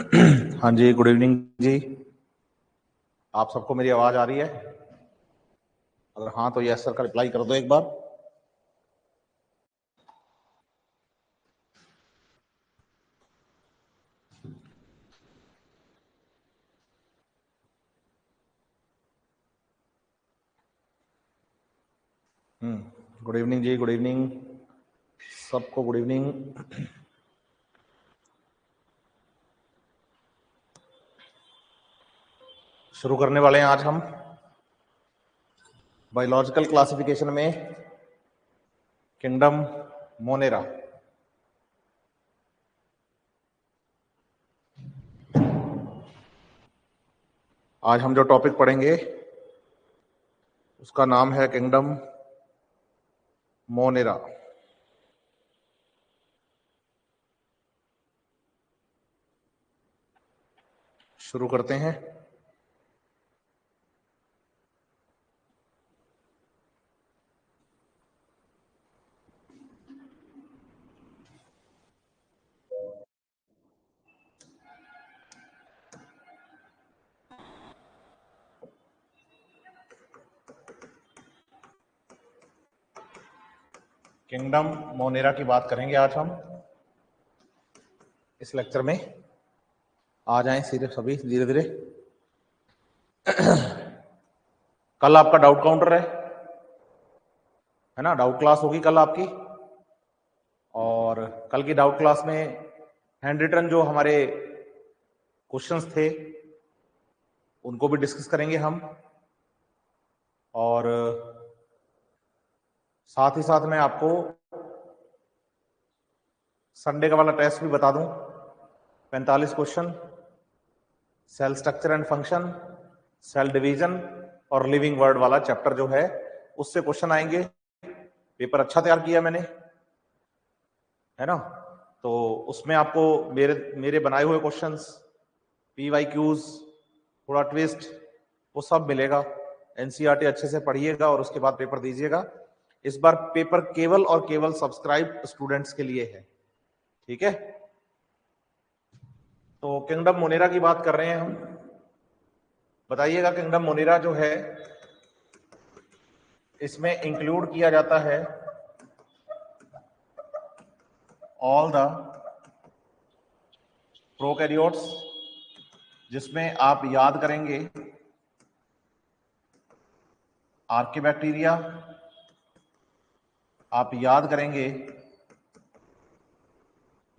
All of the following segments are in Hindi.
हाँ जी, गुड इवनिंग जी। आप सबको मेरी आवाज आ रही है? अगर हाँ तो यस सर का रिप्लाई कर दो एक बार। गुड इवनिंग जी, गुड इवनिंग सबको, गुड इवनिंग। शुरू करने वाले हैं आज हम बायोलॉजिकल क्लासिफिकेशन में किंगडम मोनेरा। आज हम जो टॉपिक पढ़ेंगे उसका नाम है किंगडम मोनेरा। शुरू करते हैं। किंगडम मोनेरा की बात करेंगे आज हम इस लेक्चर में। आ जाएं सीधे सभी धीरे धीरे। कल आपका डाउट काउंटर है ना, डाउट क्लास होगी कल आपकी। और कल की डाउट क्लास में हैंड रिटन जो हमारे क्वेश्चंस थे उनको भी डिस्कस करेंगे हम। और साथ ही साथ मैं आपको संडे का वाला टेस्ट भी बता दूं। 45 question, cell structure and function, cell division और लिविंग वर्ड वाला चैप्टर जो है उससे क्वेश्चन आएंगे। पेपर अच्छा तैयार किया मैंने, है ना। तो उसमें आपको मेरे बनाए हुए क्वेश्चंस, PYQs, थोड़ा ट्विस्ट, वो सब मिलेगा। एनसीईआरटी अच्छे से पढ़िएगा और उसके बाद पेपर दीजिएगा। इस बार पेपर केवल और केवल सब्सक्राइब स्टूडेंट्स के लिए है, ठीक है। तो किंगडम मोनेरा की बात कर रहे हैं हम। बताइएगा, किंगडम मोनेरा जो है इसमें इंक्लूड किया जाता है ऑल द प्रोकैरियोट्स, जिसमें आप याद करेंगे आर्किबैक्टीरिया, आप याद करेंगे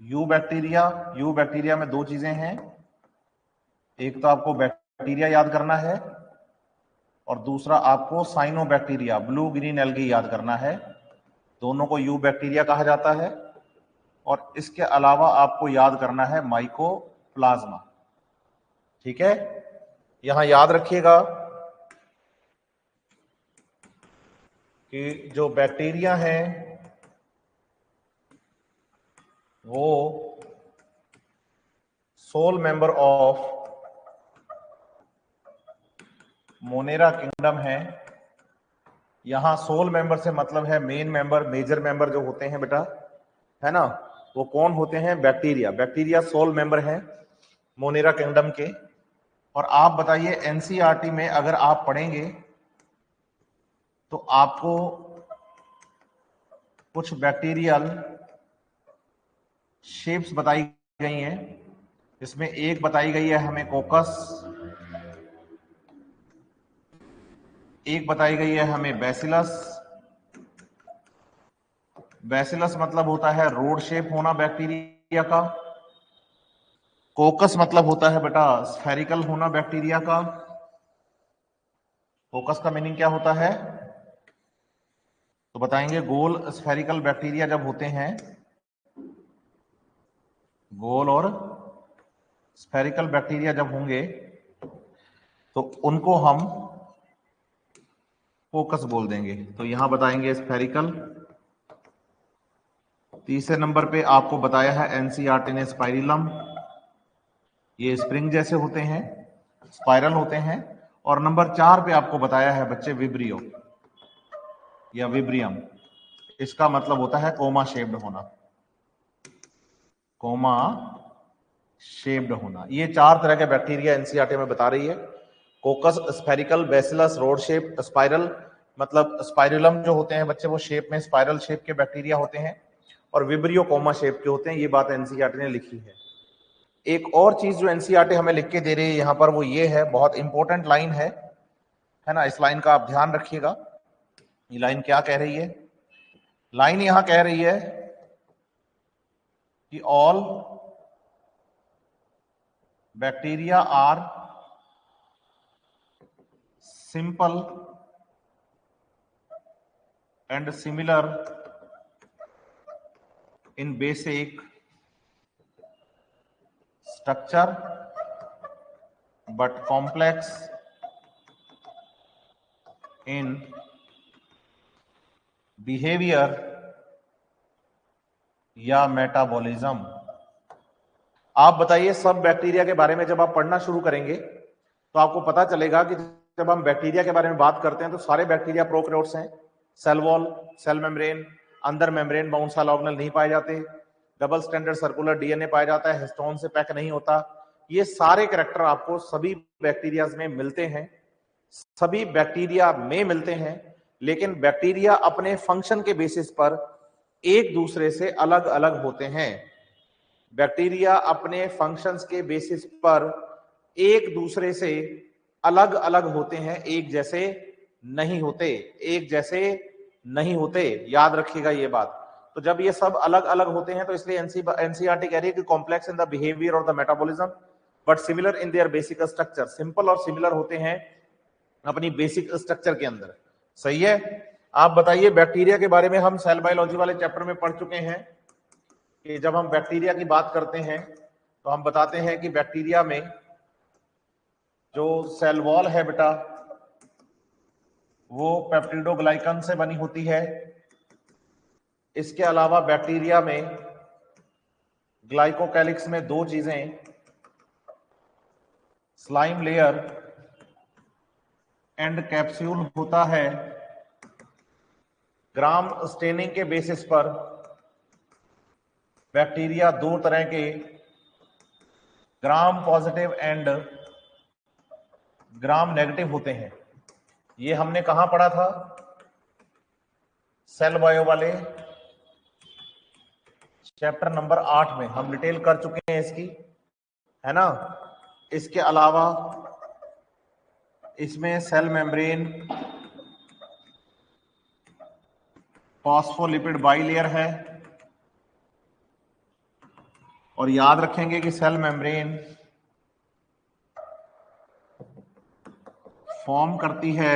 यू बैक्टीरिया। यू बैक्टीरिया में दो चीजें हैं, एक तो आपको बैक्टीरिया याद करना है और दूसरा आपको साइनोबैक्टीरिया, ब्लू ग्रीन एल्गी याद करना है। दोनों को यू बैक्टीरिया कहा जाता है। और इसके अलावा आपको याद करना है माइकोप्लाज्मा, ठीक है। यहां याद रखिएगा कि जो बैक्टीरिया है वो sole member of Monera kingdom है। यहां सोल मेंबर से मतलब है मेन मेंबर, मेजर मेंबर जो होते हैं बेटा, है ना, वो कौन होते हैं? बैक्टीरिया। बैक्टीरिया सोल मेंबर है मोनेरा किंगडम के। और आप बताइए, एनसीईआरटी में अगर आप पढ़ेंगे तो आपको कुछ बैक्टीरियल शेप्स बताई गई हैं। इसमें एक बताई गई है हमें कोकस, एक बताई गई है हमें बैसिलस। बैसिलस मतलब होता है रोड शेप होना बैक्टीरिया का। कोकस मतलब होता है बेटा स्फेरिकल होना बैक्टीरिया का। कोकस का मीनिंग क्या होता है तो बताएंगे, गोल स्फेरिकल बैक्टीरिया जब होते हैं, गोल और स्फेरिकल बैक्टीरिया जब होंगे तो उनको हम फोकस बोल देंगे। तो यहां बताएंगे स्फेरिकल। तीसरे नंबर पे आपको बताया है एनसीईआरटी ने स्पाइरिलम, ये स्प्रिंग जैसे होते हैं, स्पाइरल होते हैं। और नंबर 4 पे आपको बताया है बच्चे विब्रियो या विब्रियम, इसका मतलब होता है कोमा शेप्ड होना, कोमा शेप्ड होना। ये 4 तरह के बैक्टीरिया एनसीईआरटी में बता रही है। कोकस, spherical, bacillus, rod shape, spiral, मतलब स्पाइरुलम जो होते हैं बच्चे वो शेप में स्पाइरल शेप के बैक्टीरिया होते हैं, और विब्रियो कोमा शेप के होते हैं। ये बात एनसीईआरटी ने लिखी है। एक और चीज जो एनसीईआरटी हमें लिख के दे रही है यहाँ पर, वो ये है, बहुत इंपॉर्टेंट लाइन है ना, इस लाइन का आप ध्यान रखिएगा। ये लाइन क्या कह रही है? लाइन यहां कह रही है कि all bacteria are simple and similar in basic structure but complex in behaviour या मेटाबॉलिज्म। आप बताइए, सब बैक्टीरिया के बारे में जब आप पढ़ना शुरू करेंगे तो आपको पता चलेगा कि जब हम बैक्टीरिया के बारे में बात करते हैं तो सारे बैक्टीरिया प्रोकैरियोट्स हैं। सेल वॉल, सेल मेम्ब्रेन, अंदर मेम्ब्रेन बाउंड सेल ऑर्गेनेल नहीं पाए जाते, डबल स्टैंडर्ड सर्कुलर डीएनए पाया जाता है, हिस्टोन से पैक नहीं होता। ये सारे कैरेक्टर आपको सभी बैक्टीरिया में मिलते हैं, सभी बैक्टीरिया में मिलते हैं, लेकिन बैक्टीरिया अपने फंक्शन के बेसिस पर एक दूसरे से अलग अलग होते हैं। बैक्टीरिया अपने फंक्शंस के बेसिस पर एक दूसरे से अलग अलग होते हैं, एक जैसे नहीं होते, एक जैसे नहीं होते। याद रखिएगा ये बात। तो जब ये सब अलग अलग होते हैं तो इसलिए एनसीईआरटी कह रही है कि कॉम्प्लेक्स इन द बिहेवियर और the metabolism but similar in their basic structure. Simple और सिमिलर होते हैं अपनी बेसिक स्ट्रक्चर के अंदर। सही है। आप बताइए, बैक्टीरिया के बारे में हम सेल बायोलॉजी वाले चैप्टर में पढ़ चुके हैं कि जब हम बैक्टीरिया की बात करते हैं तो हम बताते हैं कि बैक्टीरिया में जो सेल वॉल है बेटा वो पेप्टिडोग्लाइकन से बनी होती है। इसके अलावा बैक्टीरिया में ग्लाइकोकैलिक्स में 2 चीजें, स्लाइम लेयर एंड कैप्सूल होता है। ग्राम स्टेनिंग के बेसिस पर बैक्टीरिया 2 तरह के, gram positive and gram negative होते हैं। ये हमने कहां पढ़ा था? सेल बायो वाले चैप्टर नंबर 8 में हम डिटेल कर चुके हैं इसकी, है ना। इसके अलावा इसमें सेल मेम्ब्रेन, फॉस्फोलिपिड बाइलेयर है, और याद रखेंगे कि सेल मेम्ब्रेन फॉर्म करती है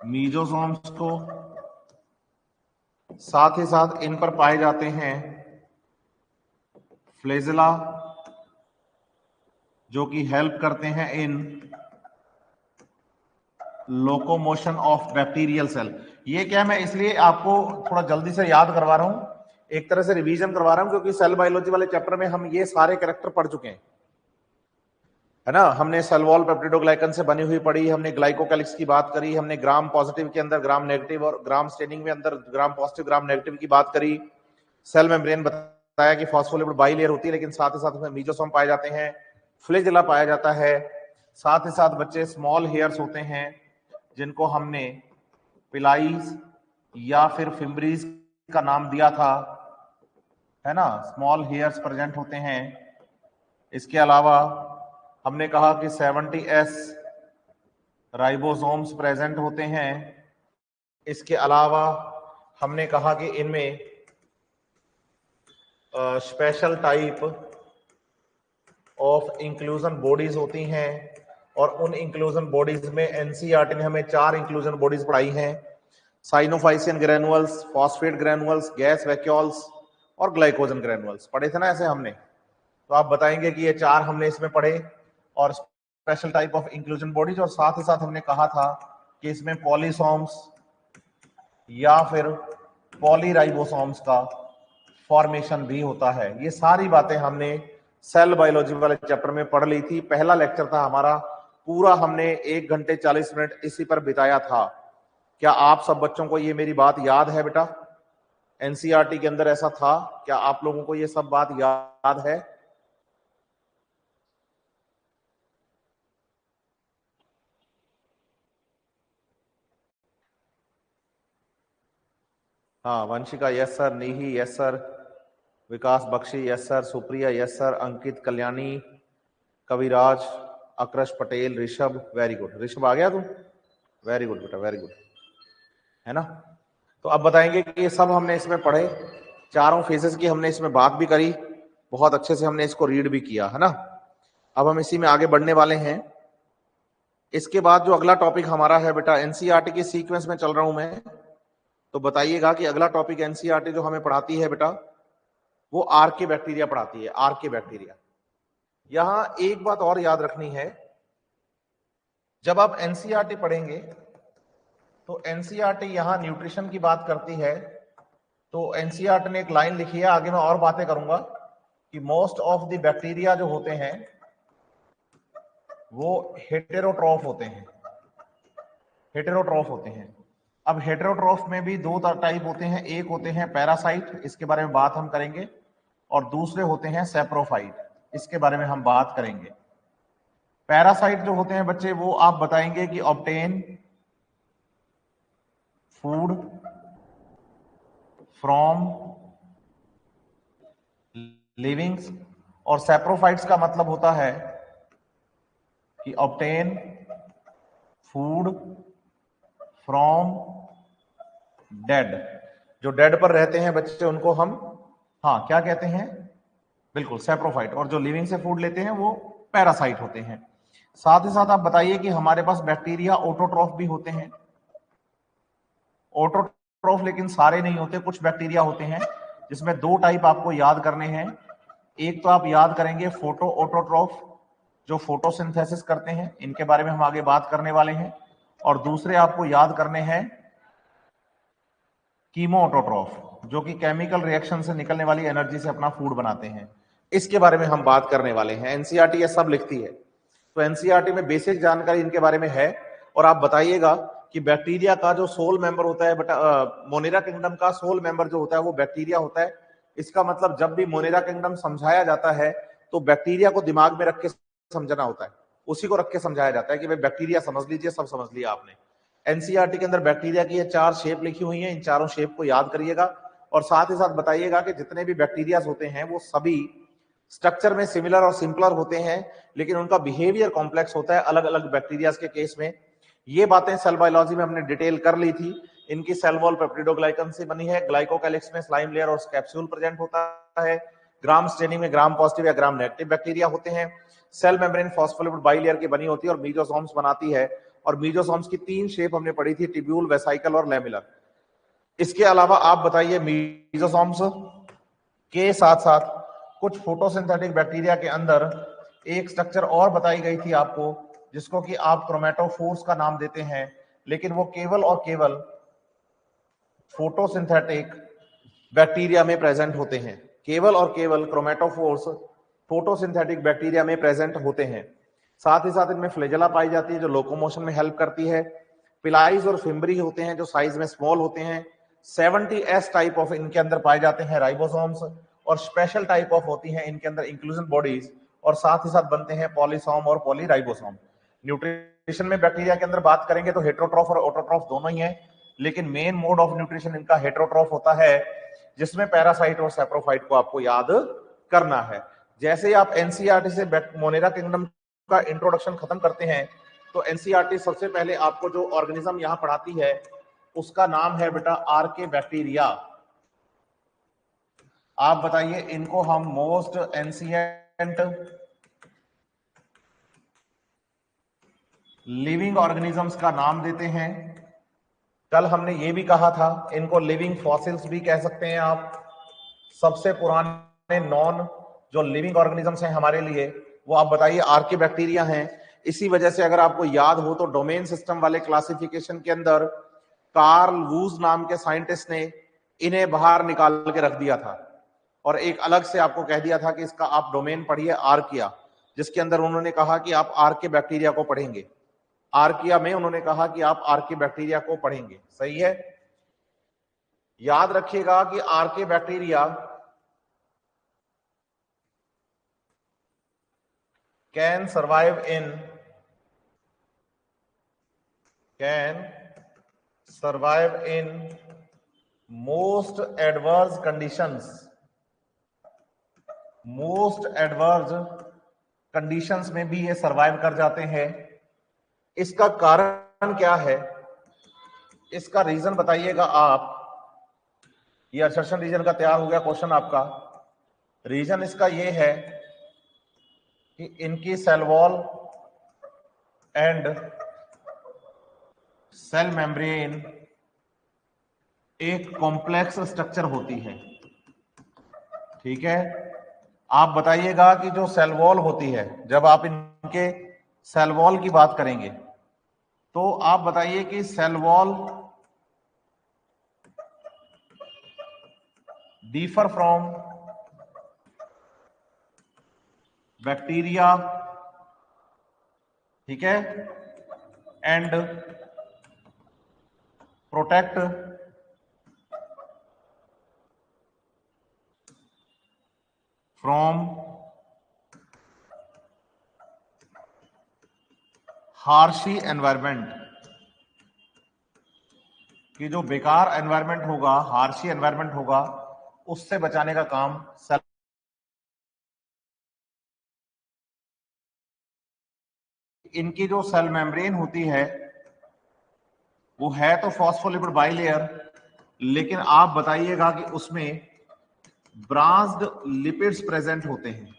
मीजोसोम्स को, साथ ही साथ इन पर पाए जाते हैं फ्लैजेला जो कि हेल्प करते हैं in locomotion of bacterial cell. ये क्या, मैं इसलिए आपको थोड़ा जल्दी से याद करवा रहा हूं, एक तरह से रिवीजन करवा रहा हूं, क्योंकि सेल बायोलॉजी वाले चैप्टर में हम ये सारे कैरेक्टर पढ़ चुके हैं, है ना। हमने सेल वॉल पेप्टिडोग्लाइकन से बनी हुई पढ़ी, हमने ग्लाइकोकैलिक्स की बात करी, हमने ग्राम पॉजिटिव के अंदर ग्राम नेगेटिव और ग्राम स्टेनिंग में अंदर ग्राम पॉजिटिव ग्राम नेगेटिव की बात करी। सेल मेम्ब्रेन बताया कि फॉस्फोलिपिड बाइलेयर होती है, लेकिन साथ ही साथ उसमें मीजोसोम पाए जाते हैं, फ्लैजेला पाया जाता है, साथ ही साथ बच्चे स्मॉल हेयर्स होते हैं जिनको हमने पिलाइज या फिर फिम्ब्रीज का नाम दिया था, है ना। स्मॉल हेयर्स प्रेजेंट होते हैं। इसके अलावा हमने कहा कि 70S राइबोसोम्स प्रेजेंट होते हैं। इसके अलावा हमने कहा कि इनमें special type of inclusion bodies होती हैं, और उन इंक्लूजन बॉडीज में एनसीईआरटी ने हमें 4 इंक्लूजन बॉडीज पढ़ाई हैं, cyanophycean granules, phosphate granules, gas vacuoles और ग्लाइकोजन ग्रैनुअल्स पढ़े थे ना ऐसे हमने। तो आप बताएंगे कि ये 4 हमने इसमें पढ़े, और special type of inclusion bodies, और साथ ही साथ हमने कहा था कि इसमें पॉलीसोम्स या फिर पॉलीराइबोसोम्स का फॉर्मेशन भी होता है। ये सारी बातें हमने सेल बायोलॉजी वाले चैप्टर में पढ़ ली थी। पहला लेक्चर था हमारा, पूरा हमने 1 घंटे 40 मिनट इसी पर बिताया था। क्या आप सब बच्चों को ये मेरी बात याद है बेटा? एनसीईआरटी के अंदर ऐसा था? क्या आप लोगों को ये सब बात याद है? हाँ, वंशिका यस सर, नीही yes sir, Vikas Bakshi yes sir, Supriya yes sir, Ankit, Kalyani, Kaviraj, अक्रश पटेल, ऋषभ, वेरी गुड। ऋषभ आ गया तू? वेरी गुड बेटा, वेरी गुड, है ना। तो अब बताएंगे कि ये सब हमने इसमें पढ़े, चारों फेजेस की हमने इसमें बात भी करी, बहुत अच्छे से हमने इसको रीड भी किया, है ना। अब हम इसी में आगे बढ़ने वाले हैं। इसके बाद जो अगला टॉपिक हमारा है बेटा, एनसीईआरटी के सीक्वेंस में चल रहा हूं मैं, तो बताइएगा कि अगला टॉपिक एनसीईआरटी जो हमें पढ़ाती है बेटा, वो आर्के बैक्टीरिया पढ़ाती है, आर्के बैक्टीरिया। यहां एक बात और याद रखनी है, जब आप एनसीईआरटी पढ़ेंगे तो एनसीईआरटी यहां न्यूट्रिशन की बात करती है, तो एनसीईआरटी ने एक लाइन लिखी है, आगे मैं और बातें करूंगा, कि मोस्ट ऑफ द बैक्टीरिया जो होते हैं वो हेटेरोट्रॉफ होते हैं, हेटेरोट्रॉफ होते हैं। अब हेटेरोट्रॉफ में भी दो टाइप होते हैं, एक होते हैं पैरासाइट, इसके बारे में बात हम करेंगे, और दूसरे होते हैं सेप्रोफाइट, इसके बारे में हम बात करेंगे। पैरासाइट जो होते हैं बच्चे, वो आप बताएंगे कि ऑब्टेन फूड फ्रॉम लिविंग्स, और सेप्रोफाइट्स का मतलब होता है कि ऑब्टेन फूड फ्रॉम डेड। जो डेड पर रहते हैं बच्चे उनको हम हाँ क्या कहते हैं? बिल्कुल सेप्रोफाइट। और जो लिविंग से फूड लेते हैं वो पैरासाइट होते हैं। साथ ही साथ आप बताइए कि हमारे पास बैक्टीरिया ऑटोट्रॉफ भी होते हैं। ऑटोट्रॉफ लेकिन सारे नहीं होते, कुछ बैक्टीरिया होते हैं जिसमें दो टाइप आपको याद करने हैं। एक तो आप याद करेंगे फोटो ऑटोट्रॉफ, जो फोटोसिंथेसिस करते हैं, इनके बारे में हम आगे बात करने वाले हैं। और दूसरे आपको याद करने हैं कीमो ऑटोट्रॉफ, जो कि केमिकल रिएक्शन से निकलने वाली एनर्जी से अपना फूड बनाते हैं। इसके बारे में हम बात करने वाले हैं। एनसीईआरटी ये सब लिखती है, तो एनसीईआरटी में बेसिक जानकारी इनके बारे में है। और आप बताइएगा कि बैक्टीरिया का जो सोल मेंबर होता है बेटा, मोनेरा किंगडम का सोल मेंबर जो होता है वो बैक्टीरिया होता है। इसका मतलब जब भी मोनेरा किंगडम समझाया जाता है तो बैक्टीरिया को दिमाग में रख के समझना होता है, उसी को रख के समझाया जाता है कि भाई बैक्टीरिया समझ लीजिए, सब समझ लिया आपने। एनसीईआरटी के अंदर बैक्टीरिया की ये 4 शेप लिखी हुई हैं, इन चारों शेप को याद करिएगा। और साथ ही साथ बताइएगा कि जितने भी बैक्टीरिया होते हैं वो सभी स्ट्रक्चर में सिमिलर और सिंपलर होते हैं, लेकिन उनका बिहेवियर कॉम्प्लेक्स होता है अलग अलग बैक्टीरिया के केस में। ये बातें सेल बायोलॉजी में हमने डिटेल कर ली थी। इनकी सेल वॉल पेप्टिडोग्लाइकन से बनी है, ग्लाइकोकैलिक्स में स्लाइम लेयर और कैप्सूल प्रेजेंट होता है, ग्राम स्टेनिंग में ग्राम पॉजिटिव या ग्राम नेगेटिव बैक्टीरिया होते हैं, सेल मेम्ब्रेन फॉस्फोलिपिड बाइलेयर की बनी होती है और मीजोसोम्स बनाती है। और मीजोसोम्स की 3 शेप हमने पढ़ी थी, ट्यूब्यूल, वेसाइकल और लैमिलर। इसके अलावा आप बताइए मीजोसोम्स के साथ साथ कुछ फोटोसिंथेटिक बैक्टीरिया के अंदर एक स्ट्रक्चर और बताई गई थी आपको, जिसको कि आप क्रोमेटोफोर्स का नाम देते हैं, लेकिन वो केवल और केवल फोटोसिंथेटिक बैक्टीरिया में प्रेजेंट होते हैं। केवल और केवल क्रोमेटोफोर्स फोटोसिंथेटिक बैक्टीरिया में प्रेजेंट होते हैं। साथ ही साथ इनमें फ्लैजेला पाई जाती है जो लोकोमोशन में हेल्प करती है। पिलाइज और फिम्बरी होते हैं जो साइज में स्मॉल होते हैं। 70S टाइप ऑफ इनके अंदर पाए जाते हैं राइबोसोम्स, और स्पेशल टाइप ऑफ होती हैं इनके अंदर इंक्लूजन बॉडीज, और साथ ही साथ बनते हैं पॉलीसोम और पॉलीराइबोसोम। न्यूट्रिशन में बैक्टीरिया के अंदर बात करेंगे तो हेटेरोट्रॉफ और ऑटोट्रॉफ दोनों ही हैं, लेकिन मेन मोड ऑफ न्यूट्रिशन इनका हेटेरोट्रॉफ होता है, जिसमें पैरासाइट और सेप्रोफाइट को आपको याद करना है। जैसे ही आप एनसीईआरटी से मोनेरा किंगडम का इंट्रोडक्शन खत्म करते हैं तो एनसीईआरटी सबसे पहले आपको जो ऑर्गेनिज्म यहां पढ़ाती है उसका नाम है बेटा आर्के बैक्टीरिया। आप बताइए इनको हम मोस्ट एंशिएंट लिविंग ऑर्गेनिजम्स का नाम देते हैं। कल हमने ये भी कहा था इनको लिविंग फॉसिल्स भी कह सकते हैं आप। सबसे पुराने नॉन जो लिविंग ऑर्गेनिजम्स हैं हमारे लिए वो आप बताइए आर्के बैक्टीरिया हैं। इसी वजह से अगर आपको याद हो तो डोमेन सिस्टम वाले क्लासिफिकेशन के अंदर कार्ल वूज नाम के साइंटिस्ट ने इन्हें बाहर निकाल के रख दिया था और एक अलग से आपको कह दिया था कि इसका आप डोमेन पढ़िए आर्किया, जिसके अंदर उन्होंने कहा कि आप आर्के बैक्टीरिया को पढ़ेंगे। आर्किया में उन्होंने कहा कि आप आर्के बैक्टीरिया को पढ़ेंगे, सही है। याद रखिएगा कि archae bacteria can survive in most adverse conditions, में भी ये सर्वाइव कर जाते हैं। इसका कारण क्या है, इसका रीजन बताइएगा आप। ये असर्शन रीजन का तैयार हो गया क्वेश्चन आपका। रीजन इसका ये है कि इनकी cell wall and cell membrane एक कॉम्प्लेक्स स्ट्रक्चर होती है। ठीक है, आप बताइएगा कि जो सेल वॉल होती है, जब आप इनके सेल वॉल की बात करेंगे तो आप बताइए कि cell wall differ from bacteria, ठीक है, and protect from harsh environment, कि जो बेकार एनवायरमेंट होगा, हार्शी एनवायरमेंट होगा, उससे बचाने का काम सेल। इनकी जो सेल मेम्ब्रेन होती है वो है तो फॉस्फोलिपिड बाइलेयर, लेकिन आप बताइएगा कि उसमें ब्रांच्ड लिपिड्स प्रेजेंट होते हैं।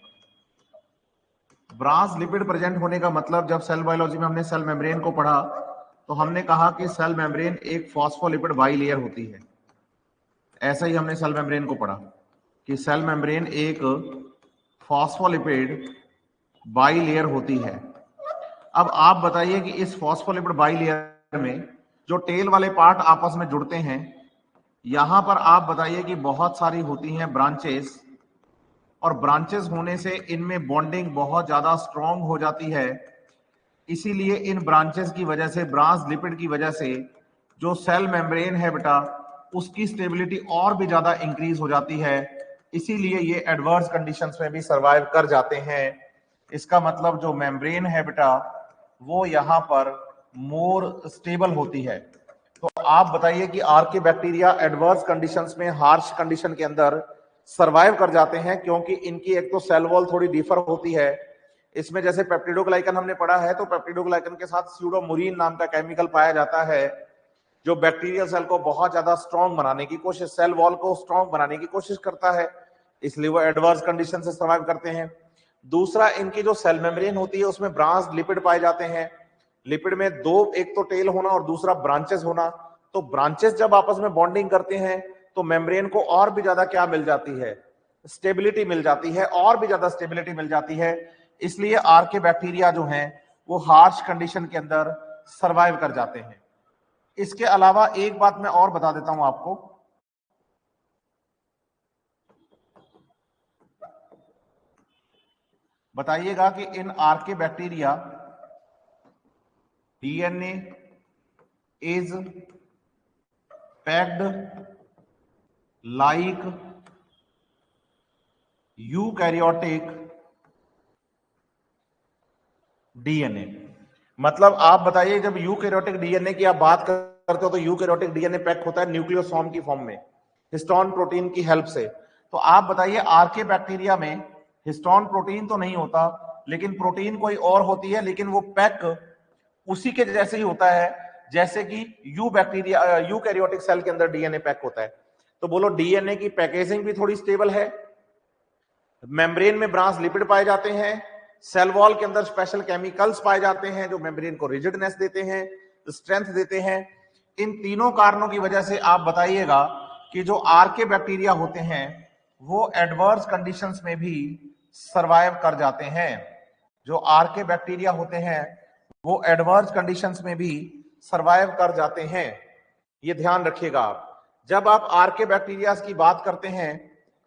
ब्रांच लिपिड प्रेजेंट होने का मतलब, जब सेल बायोलॉजी में हमने सेल मेम्ब्रेन को पढ़ा तो हमने कहा कि सेल मेम्ब्रेन एक फॉस्फोलिपिड बाइलेयर होती है। ऐसा ही हमने सेल मेम्ब्रेन को पढ़ा कि सेल मेम्ब्रेन एक फॉस्फोलिपिड बाइलेयर होती है। अब आप बताइए कि इस फॉस्फोलिपिड बाइलेयर में जो टेल वाले पार्ट आपस में जुड़ते हैं, यहां पर आप बताइए कि बहुत सारी होती हैं ब्रांचेस, और ब्रांचेस होने से इनमें बॉन्डिंग बहुत ज्यादा स्ट्रांग हो जाती है। इसीलिए इन ब्रांचेस की वजह से, ब्रांच लिपिड की वजह से, जो सेल मेम्ब्रेन है बेटा, उसकी स्टेबिलिटी और भी ज्यादा इंक्रीज हो जाती है। इसीलिए ये एडवर्स कंडीशंस में भी सर्वाइव कर जाते हैं। इसका मतलब जो मेम्ब्रेन है बेटा, वो यहां पर मोर स्टेबल होती है। तो आप बताइए कि आर्के बैक्टीरिया एडवर्स कंडीशंस में, हार्श कंडीशन के अंदर सर्वाइव कर जाते हैं, क्योंकि इनकी एक तो सेल वॉल थोड़ी डिफर होती है। इसमें जैसे पेप्टिडोग्लाइकन हमने पढ़ा है, तो पेप्टिडोग्लाइकन के साथ स्यूडोमुरीन नाम का केमिकल पाया जाता है, जो बैक्टीरियल सेल को बहुत ज्यादा स्ट्रॉन्ग बनाने की कोशिश, सेल वॉल को स्ट्रॉन्ग बनाने की कोशिश करता है, इसलिए वो एडवर्स कंडीशन से सर्वाइव करते हैं। दूसरा, इनकी जो सेल मेम्ब्रेन होती है उसमें ब्रांच लिपिड पाए जाते हैं। लिपिड में दो, एक तो टेल होना और दूसरा ब्रांचेस होना। तो ब्रांचेस जब आपस में बॉन्डिंग करते हैं तो मेम्ब्रेन को और भी ज्यादा क्या मिल जाती है, स्टेबिलिटी मिल जाती है, और भी ज्यादा स्टेबिलिटी मिल जाती है। इसलिए आर्के बैक्टीरिया जो हैं वो हार्श कंडीशन के अंदर सर्वाइव कर जाते हैं। इसके अलावा एक बात मैं और बता देता हूं आपको, बताइएगा कि in archae bacteria DNA is packed like eukaryotic DNA. मतलब आप बताइए, जब यूकैरियोटिक डीएनए की आप बात करते हो तो यूकैरियोटिक डीएनए पैक होता है न्यूक्लियोसोम की फॉर्म में, हिस्टोन प्रोटीन की हेल्प से। तो आप बताइए, आर्के बैक्टीरिया में हिस्टोन प्रोटीन तो नहीं होता, लेकिन प्रोटीन कोई और होती है, लेकिन वो पैक उसी के जैसे ही होता है जैसे कि यूकैरियोटिक सेल के अंदर डीएनए पैक होता है। तो बोलो, डीएनए की पैकेजिंग भी थोड़ी स्टेबल है, मेम्ब्रेन में ब्रांच लिपिड पाए जाते हैं, सेल वॉल के अंदर स्पेशल केमिकल्स पाए जाते हैं जो मेम्ब्रेन को रिजिडनेस देते हैं, स्ट्रेंथ देते हैं। इन तीनों कारणों की वजह से आप बताइएगा कि जो आर्के बैक्टीरिया होते हैं वो एडवर्स कंडीशंस में भी सर्वाइव कर जाते हैं। जो आर्के बैक्टीरिया होते हैं वो एडवर्स कंडीशंस में भी सर्वाइव कर जाते हैं। ये ध्यान रखिएगा आप। जब आप आर्के बैक्टीरिया की बात करते हैं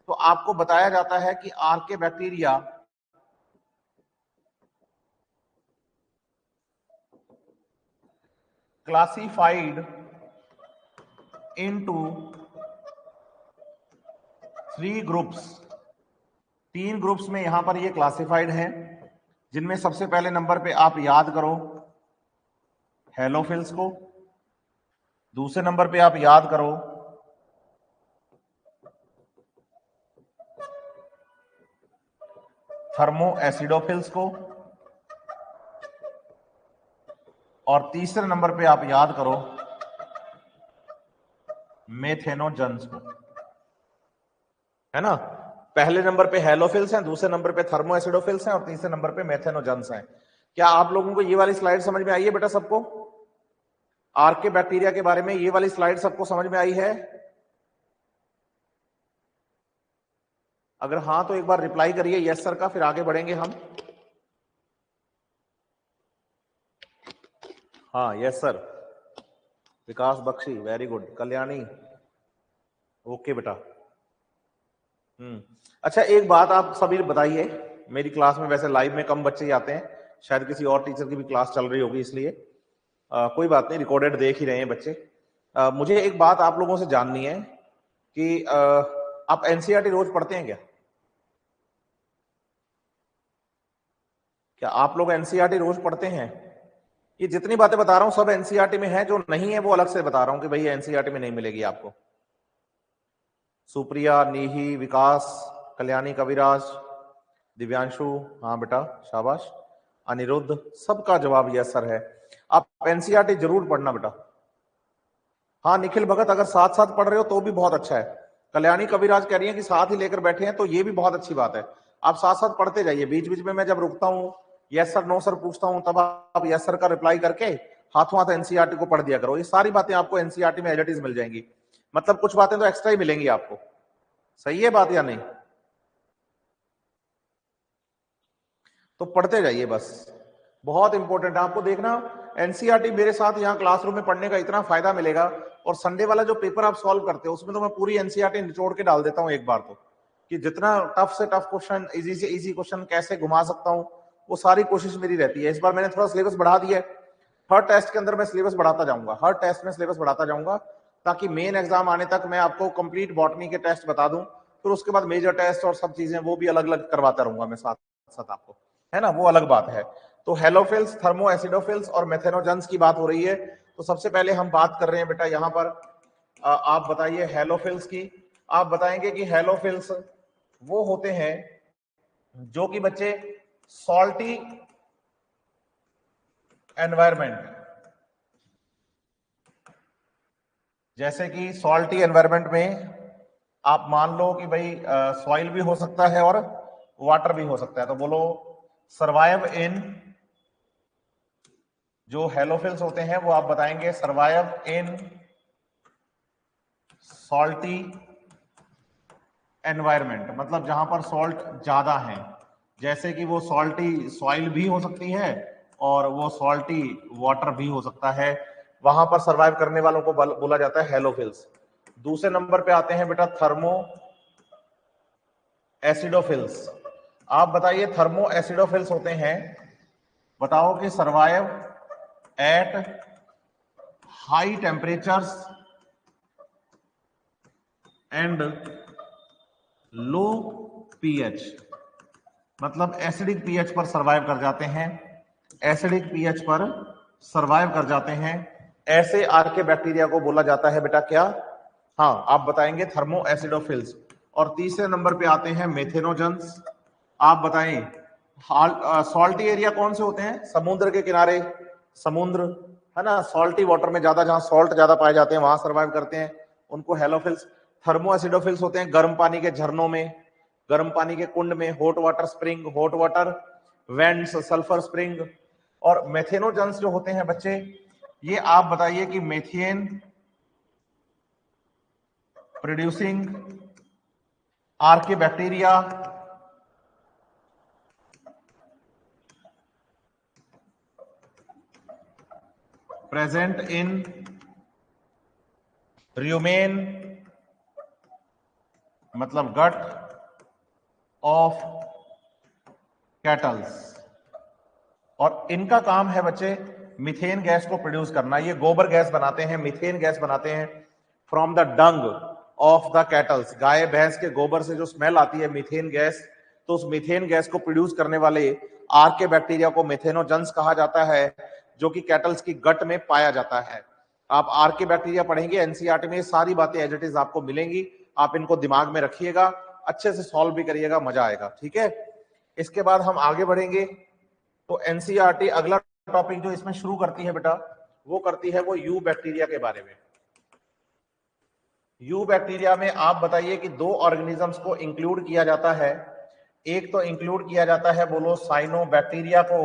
तो आपको बताया जाता है कि archae bacteria classified into 3 groups, 3 groups में यहां पर ये क्लासिफाइड हैं, जिनमें सबसे पहले नंबर पे आप याद करो हैलोफिल्स को, दूसरे नंबर पे आप याद करो थर्मो एसिडोफिल्स को, और तीसरे नंबर पे आप याद करो मेथेनोजन्स को, है ना। पहले नंबर पे हैलोफिल्स हैं, दूसरे नंबर पे थर्मो एसिडोफिल्स हैं, और तीसरे नंबर पे मेथेनोजन्स हैं। क्या आप लोगों को ये वाली स्लाइड समझ में आई है बेटा सबको? आर्के बैक्टीरिया के बारे में ये वाली स्लाइड सबको समझ में आई है? अगर हाँ तो एक बार रिप्लाई करिए यस सर का, फिर आगे बढ़ेंगे हम। हाँ yes sir. Vikas Bakshi very good. Kalyani okay बेटा। अच्छा एक बात आप सभी बताइए, मेरी क्लास में वैसे लाइव में कम बच्चे ही आते हैं, शायद किसी और टीचर की भी क्लास चल रही होगी इसलिए कोई बात नहीं, रिकॉर्डेड देख ही रहे हैं बच्चे। मुझे एक बात आप लोगों से जाननी है कि आप एनसीईआरटी रोज पढ़ते हैं क्या? क्या आप लोग एनसीईआरटी रोज पढ़ते हैं? ये जितनी बातें बता रहा हूं सब एनसीईआरटी में है, जो नहीं है वो अलग से बता रहा हूं कि भाई एनसीईआरटी में नहीं मिलेगी आपको। सुप्रिया, नीही, विकास, कल्याणी, कविराज, दिव्यांशु, हाँ बेटा शाबाश, अनिरुद्ध, सबका जवाब यस सर है। आप एनसीईआरटी जरूर पढ़ना बेटा। हाँ निखिल भगत, अगर साथ साथ पढ़ रहे हो तो भी बहुत अच्छा है। कल्याणी कविराज कह रही है कि साथ ही लेकर बैठे हैं, तो ये भी बहुत अच्छी बात है। आप साथ साथ पढ़ते जाइए, बीच बीच में मैं जब रुकता हूँ यस सर नो सर पूछता हूँ, तब आप यस सर का रिप्लाई करके हाथों हाथ एनसीईआरटी को पढ़ दिया करो। ये सारी बातें आपको एनसीईआरटी में एज इट इज मिल जाएंगी, मतलब कुछ बातें तो एक्स्ट्रा ही मिलेंगी आपको। सही है बात या नहीं? तो पढ़ते जाइए बस, बहुत इंपॉर्टेंट है। आपको देखना एनसीईआरटी मेरे साथ यहाँ क्लासरूम में पढ़ने का इतना फायदा मिलेगा, और संडे वाला जो पेपर आप सॉल्व करते हो उसमें तो मैं पूरी एनसीईआरटी निचोड़ के डाल देता हूँ एक बार, तो कि जितना टफ से टफ क्वेश्चन, इजी से इजी क्वेश्चन कैसे घुमा सकता हूँ, वो सारी कोशिश मेरी रहती है। इस बार मैंने थोड़ा सिलेबस बढ़ा दिया है, हर टेस्ट के अंदर मैं सिलेबस बढ़ाता जाऊंगा, हर टेस्ट में सिलेबस बढ़ाता जाऊंगा, ताकि मेन एग्जाम आने तक मैं आपको कंप्लीट बॉटनी के टेस्ट बता दूं, फिर उसके बाद मेजर टेस्ट और सब चीजें वो भी अलग अलग करवाता रहूंगा मैं साथ साथ आपको, है ना, वो अलग बात है। तो हेलोफिल्स, थर्मो एसिडोफिल्स और मेथेनोजन्स की बात हो रही है। तो सबसे पहले हम बात कर रहे हैं बेटा यहां पर, आप बताइए हेलोफिल्स की। आप बताएंगे कि हेलोफिल्स वो होते हैं जो कि बच्चे सॉल्टी एनवायरमेंट, जैसे कि सॉल्टी एनवायरमेंट में आप मान लो कि भाई सॉइल भी हो सकता है और वाटर भी हो सकता है, तो बोलो सर्वाइव इन, जो हेलोफिल्स होते हैं वो आप बताएंगे सर्वाइव इन सॉल्टी एनवायरमेंट, मतलब जहां पर सॉल्ट ज्यादा है, जैसे कि वो सॉल्टी सॉइल भी हो सकती है और वो सॉल्टी वाटर भी हो सकता है, वहां पर सर्वाइव करने वालों को बोला जाता है हेलोफिल्स। दूसरे नंबर पे आते हैं बेटा थर्मो एसिडोफिल्स। आप बताइए थर्मो एसिडोफिल्स होते हैं, बताओ कि survive at high temperatures and low pH, मतलब एसिडिक पीएच पर सर्वाइव कर जाते हैं, एसिडिक पीएच पर सर्वाइव कर जाते हैं। ऐसे आर्के बैक्टीरिया को बोला जाता है बेटा क्या? हाँ आप बताएंगे थर्मो एसिडोफिल्स। और तीसरे नंबर पे आते हैं मेथेनोजन्स। आप बताएं सॉल्टी एरिया कौन से होते हैं? समुद्र के किनारे, समुद्र है ना, सॉल्टी वाटर में ज्यादा, जहां सॉल्ट ज्यादा पाए जाते हैं वहां सर्वाइव करते हैं, उनको हेलोफिल्स। थर्मो एसिडोफिल्स होते हैं गर्म पानी के झरनों में, गर्म पानी के कुंड में, hot water spring, hot water vents, sulphur spring. और मेथेनोजन्स जो होते हैं बच्चे, ये आप बताइए कि methane producing archae bacteria present in rumen, मतलब गट ऑफ कैटल्स, और इनका काम है बच्चे मीथेन गैस को प्रोड्यूस करना। ये गोबर गैस बनाते हैं, मीथेन गैस बनाते हैं from the dung of the cattles, गाय भैंस के गोबर से जो स्मेल आती है मीथेन गैस, तो उस मीथेन गैस को प्रोड्यूस करने वाले आर्के बैक्टीरिया को मेथेनोजेंस कहा जाता है, जो कि कैटल्स की गट में पाया जाता है। आप आर्के बैक्टीरिया पढ़ेंगे एनसीईआरटी में, सारी बातें एज इट इज आपको मिलेंगी, आप इनको दिमाग में रखिएगा, अच्छे से सॉल्व भी करिएगा, मजा आएगा। ठीक है, इसके बाद हम आगे बढ़ेंगे। तो एनसीईआरटी अगला टॉपिक जो इसमें शुरू करती है बेटा, वो करती है वो यू बैक्टीरिया के बारे में। यू बैक्टीरिया में आप बताइए कि दो ऑर्गेनिजम्स को इंक्लूड किया जाता है। एक तो इंक्लूड किया जाता है बोलो साइनोबैक्टीरिया को,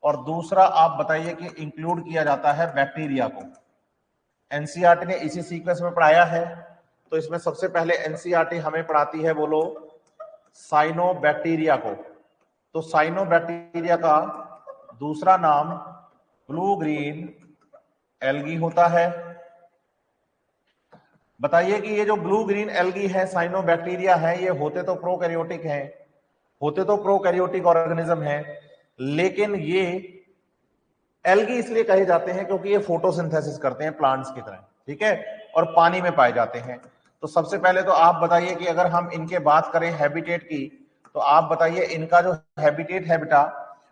और दूसरा आप बताइए कि इंक्लूड किया जाता है बैक्टीरिया को। एनसीईआरटी ने इसी सीक्वेंस में पढ़ाया है। तो इसमें सबसे पहले एनसीईआरटी हमें पढ़ाती है बोलो साइनोबैक्टीरिया को। तो साइनोबैक्टीरिया का दूसरा नाम ब्लू ग्रीन एल्गी होता है। बताइए कि ये जो ब्लू ग्रीन एल्गी है, साइनोबैक्टीरिया है, ये होते तो प्रोकैरियोटिक हैं, होते तो प्रोकैरियोटिक ऑर्गेनिज्म हैं, लेकिन ये एल्गी इसलिए कहे जाते हैं क्योंकि ये फोटोसिंथेसिस करते हैं प्लांट्स की तरह, ठीक है, और पानी में पाए जाते हैं। तो सबसे पहले तो आप बताइए कि अगर हम इनके बात करें हैबिटेट की, तो आप बताइए इनका जो हैबिटेट है बेटा,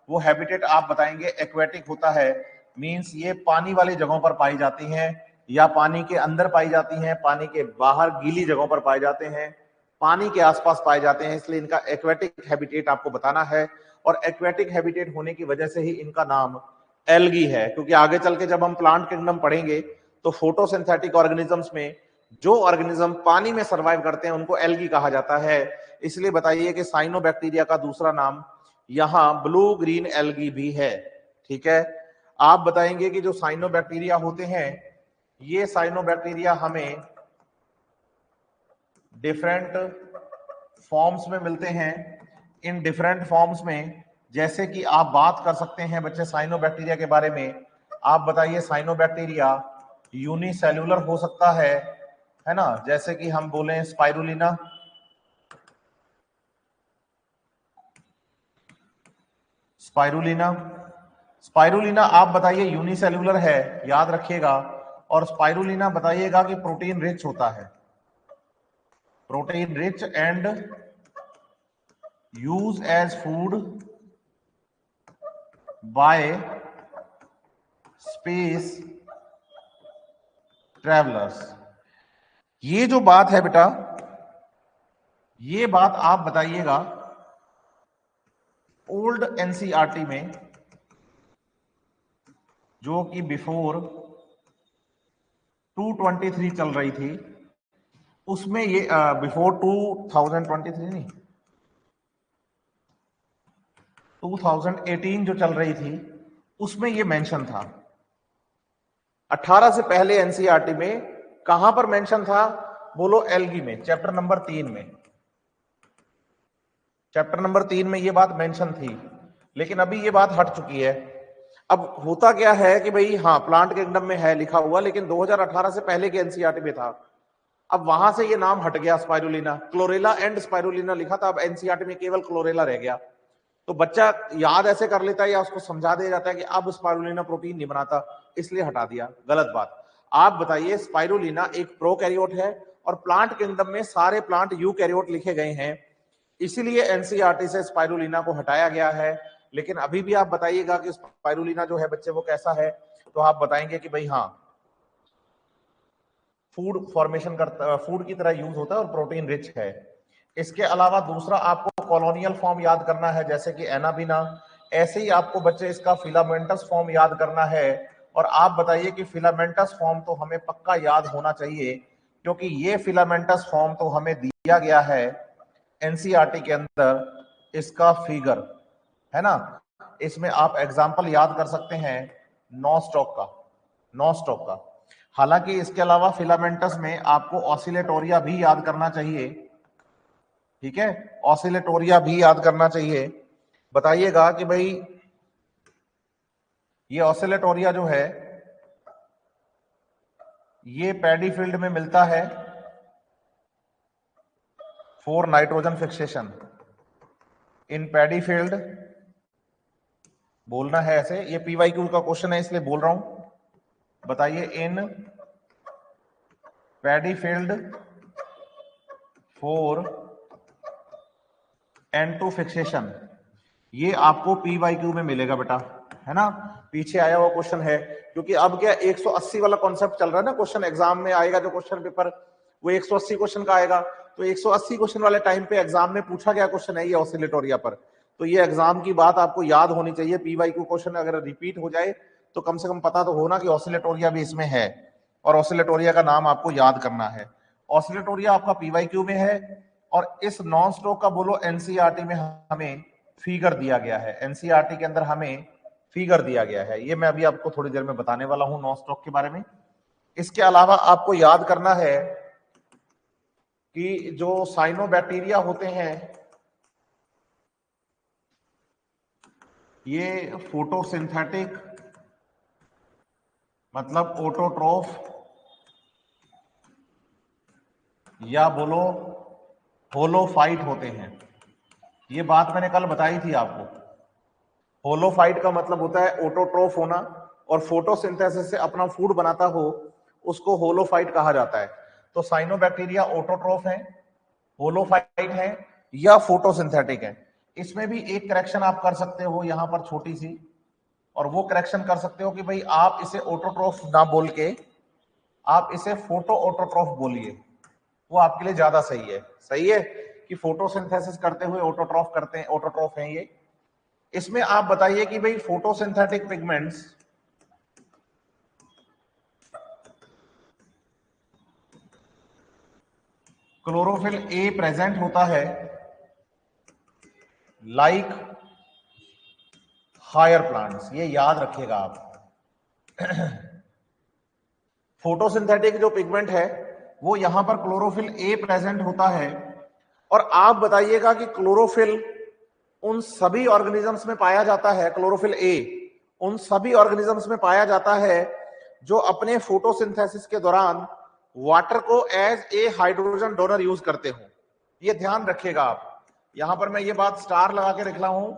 वो हैबिटेट आप बताएंगे एक्वेटिक होता है। मींस ये पानी वाली जगहों पर पाई जाती हैं, या पानी के अंदर पाई जाती हैं, पानी के बाहर गीली जगहों पर पाए जाते हैं, पानी के आसपास पाए जाते हैं, इसलिए इनका एक्वेटिक हैबिटेट आपको बताना है। और एक्वेटिक हैबिटेट होने की वजह से ही इनका नाम एल्गी है, क्योंकि आगे चल के जब हम प्लांट किंगडम पढ़ेंगे तो फोटोसिंथेटिक ऑर्गेनिजम्स में जो ऑर्गेनिज्म पानी में सर्वाइव करते हैं उनको एल्गी कहा जाता है। इसलिए बताइए कि साइनोबैक्टीरिया का दूसरा नाम यहां ब्लू ग्रीन एल्गी भी है। ठीक है, आप बताएंगे कि जो साइनोबैक्टीरिया होते हैं, ये साइनोबैक्टीरिया हमें डिफरेंट फॉर्म्स में मिलते हैं। इन डिफरेंट फॉर्म्स में जैसे कि आप बात कर सकते हैं बच्चे साइनोबैक्टीरिया के बारे में, आप बताइए साइनोबैक्टीरिया यूनिसेल्यूलर हो सकता है ना, जैसे कि हम बोलें स्पाइरुलिना, स्पाइरुलिना, स्पाइरुलिना आप बताइए यूनिसेल्यूलर है, याद रखिएगा। और स्पाइरुलिना बताइएगा कि प्रोटीन रिच होता है, protein rich and use as food by space travellers. ये जो बात है बेटा, ये बात आप बताइएगा ओल्ड एनसीईआरटी में, जो कि बिफोर 223 चल रही थी, उसमें ये बिफोर 2023 नहीं, 2018 जो चल रही थी उसमें ये मेंशन था। 18 से पहले एनसीईआरटी में कहां पर मेंशन था बोलो, एल्गी में, चैप्टर नंबर 3 में, चैप्टर नंबर 3 में ये बात मेंशन थी, लेकिन अभी ये बात हट चुकी है। अब होता क्या है कि भाई हाँ प्लांट किंगडम में है लिखा हुआ, लेकिन 2018 से पहले के एनसीईआरटी में था, अब वहां से ये नाम हट गया स्पाइरुलिना, क्लोरेला एंड स्पाइरुलिना लिखा था, अब एनसीईआरटी में केवल क्लोरेला रह गया। तो बच्चा याद ऐसे कर लेता है या उसको समझा दिया जाता है कि अब स्पाइरुलिना प्रोटीन नहीं बनाता, इसलिए हटा दिया, गलत बात। आप बताइए स्पाइरुलिना एक प्रोकैरियोट है, और प्लांट किंगडम में सारे प्लांट यूकैरियोट लिखे गए हैं, इसीलिए एनसीईआरटी से स्पाइरुलिना को हटाया गया है। लेकिन अभी भी आप बताइएगा कि स्पाइरुलिना जो है बच्चे वो कैसा है, तो आप बताएंगे कि भाई हाँ फूड फॉर्मेशन करता, फूड की तरह यूज होता है और प्रोटीन रिच है। इसके अलावा दूसरा आपको कॉलोनियल फॉर्म याद करना है, जैसे कि एनाबिना। ऐसे ही आपको बच्चे इसका फिलामेंटस फॉर्म याद करना है, और आप बताइए कि फिलामेंटस फॉर्म तो हमें पक्का याद होना चाहिए, क्योंकि ये फिलामेंटस फॉर्म तो हमें दिया गया है एनसीईआरटी के अंदर, इसका फिगर है ना, इसमें आप एग्जांपल याद कर सकते हैं नॉस्टॉक का, नॉस्टॉक का। हालांकि इसके अलावा फिलामेंटस में आपको ऑसिलेटोरिया भी याद करना चाहिए, ठीक है, ऑसिलेटोरिया भी याद करना चाहिए। बताइएगा कि भाई ये ऑसिलेटोरिया जो है ये पैडी फील्ड में मिलता है for nitrogen fixation, in paddy field, बोलना है ऐसे, ये पीवाईक्यू का क्वेश्चन है इसलिए बोल रहा हूं। बताइए इन paddy field for N2 fixation, ये आपको PYQ में मिलेगा बेटा, है ना, पीछे आया हुआ क्वेश्चन है। क्योंकि अब क्या 180 वाला कॉन्सेप्ट चल रहा है ना, क्वेश्चन एग्जाम में आएगा जो क्वेश्चन पेपर वो 180 क्वेश्चन का आएगा। तो 180 क्वेश्चन वाले टाइम पे एग्जाम में पूछा गया क्वेश्चन है ये ऑसिलेटोरिया पर। तो ये एग्जाम की बात आपको याद होनी चाहिए। PYQ क्वेश्चन अगर रिपीट हो जाए तो कम से कम पता तो हो ना कि ऑसिलेटोरिया भी इसमें है, और ऑसिलेटोरिया का नाम आपको याद करना है। ऑसिलेटोरिया आपका PYQ में है, और इस नॉन स्टॉप का बोलो NCERT में हमें फिगर दिया गया है। NCERT के अंदर हमें फिगर दिया गया है, ये मैं अभी आपको थोड़ी देर में बताने वाला हूं नॉन स्टॉप के बारे में। इसके अलावा आपको याद करना है कि जो साइनोबैक्टीरिया होते हैं ये फोटोसिंथेटिक मतलब ऑटोट्रोफ या बोलो होलोफाइट होते हैं। ये बात मैंने कल बताई थी आपको। होलोफाइट का मतलब होता है ऑटोट्रोफ होना, और फोटोसिंथेसिस से अपना फूड बनाता हो उसको होलोफाइट कहा जाता है। तो साइनोबैक्टीरिया ऑटोट्रोफ है, होलोफाइट है या फोटोसिंथेटिक है। इसमें भी एक करेक्शन आप कर सकते हो यहां पर छोटी सी, और वो करेक्शन कर सकते हो कि भाई आप इसे ऑटोट्रोफ ना बोल के आप इसे फोटो ऑटोट्रोफ बोलिए, वो आपके लिए ज्यादा सही है। सही है कि फोटोसिंथेसिस करते हुए ऑटोट्रोफ करते हैं, ऑटोट्रोफ हैं ये। इसमें आप बताइए कि भाई photosynthetic pigments chlorophyll A present होता है लाइक हायर प्लांट्स, ये याद रखिएगा आप। फोटोसिंथेटिक जो पिगमेंट है वो यहां पर क्लोरोफिल ए प्रेजेंट होता है, और आप बताइएगा कि क्लोरोफिल उन सभी ऑर्गेनिजम्स में पाया जाता है, क्लोरोफिल ए उन सभी ऑर्गेनिजम्स में पाया जाता है जो अपने फोटोसिंथेसिस के दौरान वाटर को as a hydrogen donor use करते हो। ये ध्यान रखिएगा आप। यहां पर मैं ये बात स्टार लगा के लिख रहा हूं,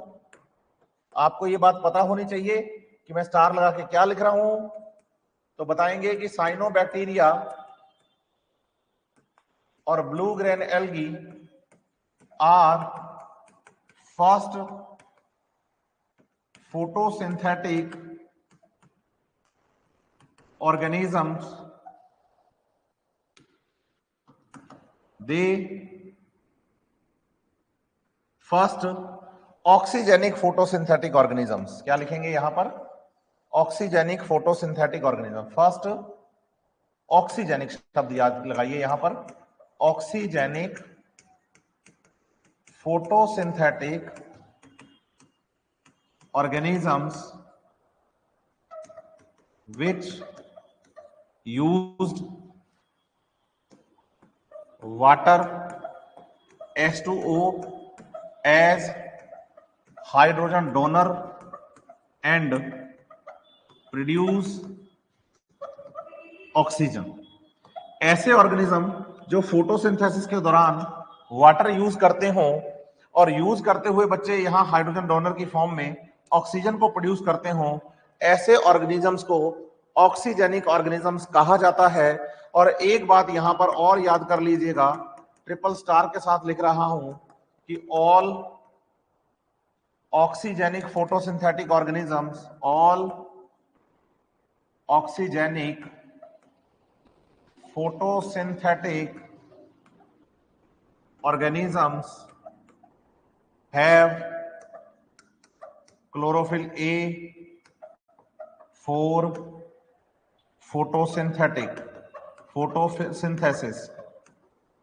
आपको ये बात पता होनी चाहिए कि मैं स्टार लगा के क्या लिख रहा हूं। तो बताएंगे कि साइनोबैक्टीरिया और blue green algae are first photosynthetic organisms, they first oxygenic photosynthetic organisms, क्या लिखेंगे यहां पर, oxygenic photosynthetic organism. First oxygenic शब्द याद लगाइए यहां पर, oxygenic photosynthetic organisms which used water H2O as hydrogen donor and produce oxygen. ऐसे ऑर्गेनिज्म जो फोटोसिंथेसिस के दौरान वाटर यूज करते हो और यूज करते हुए बच्चे यहां हाइड्रोजन डोनर की फॉर्म में ऑक्सीजन को प्रोड्यूस करते हो, ऐसे ऑर्गेनिजम्स को ऑक्सीजेनिक ऑर्गेनिजम्स कहा जाता है। और एक बात यहां पर और याद कर लीजिएगा, ट्रिपल स्टार के साथ लिख रहा हूं कि all oxygenic photosynthetic organisms, all oxygenic photosynthetic organisms have chlorophyll A for photosynthesis।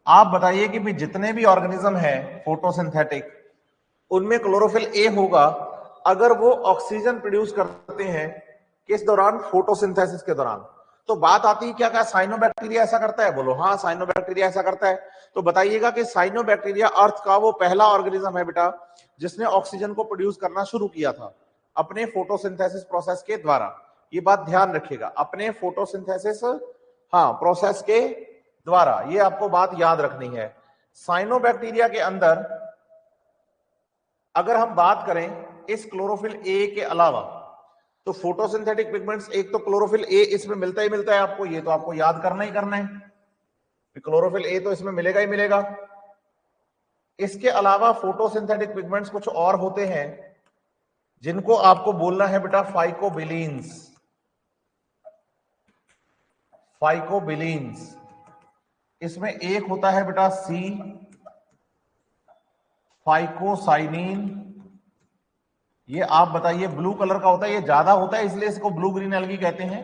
आप बताइए कि भी जितने भी ऑर्गेनिज्म है फोटोसिंथेटिक उनमें क्लोरोफिल ए होगा अगर वो ऑक्सीजन प्रोड्यूस करते हैं किस दौरान, फोटोसिंथेसिस के दौरान। तो बात आती है क्या साइनोबैक्टीरिया ऐसा करता है, बोलो हाँ साइनोबैक्टीरिया ऐसा करता है। तो बताइएगा कि साइनोबैक्टीरिया अर्थ का वो पहला ऑर्गेनिज्म है बेटा जिसने ऑक्सीजन को प्रोड्यूस करना शुरू किया था अपने फोटोसिंथेसिस प्रोसेस के द्वारा। ये बात ध्यान रखिएगा, अपने फोटोसिंथेसिस हाँ प्रोसेस के द्वारा, ये आपको बात याद रखनी है। साइनोबैक्टीरिया के अंदर अगर हम बात करें इस क्लोरोफिल ए के अलावा, तो फोटोसिंथेटिक पिगमेंट्स एक तो क्लोरोफिल ए इसमें मिलता ही मिलता है आपको, ये तो आपको याद करना ही करना है। क्लोरोफिल ए तो इसमें मिलेगा ही मिलेगा। इसके अलावा फोटोसिंथेटिक पिगमेंट्स कुछ और होते हैं जिनको आपको बोलना है बेटा फाइकोबिलीन्स। फाइकोबिलीन्स, इसमें एक होता है बेटा सी फाइकोसाइनिन। ये आप बताइए, ब्लू कलर का होता है, ये ज्यादा होता है इसलिए इसको ब्लू ग्रीन एल्गी कहते हैं।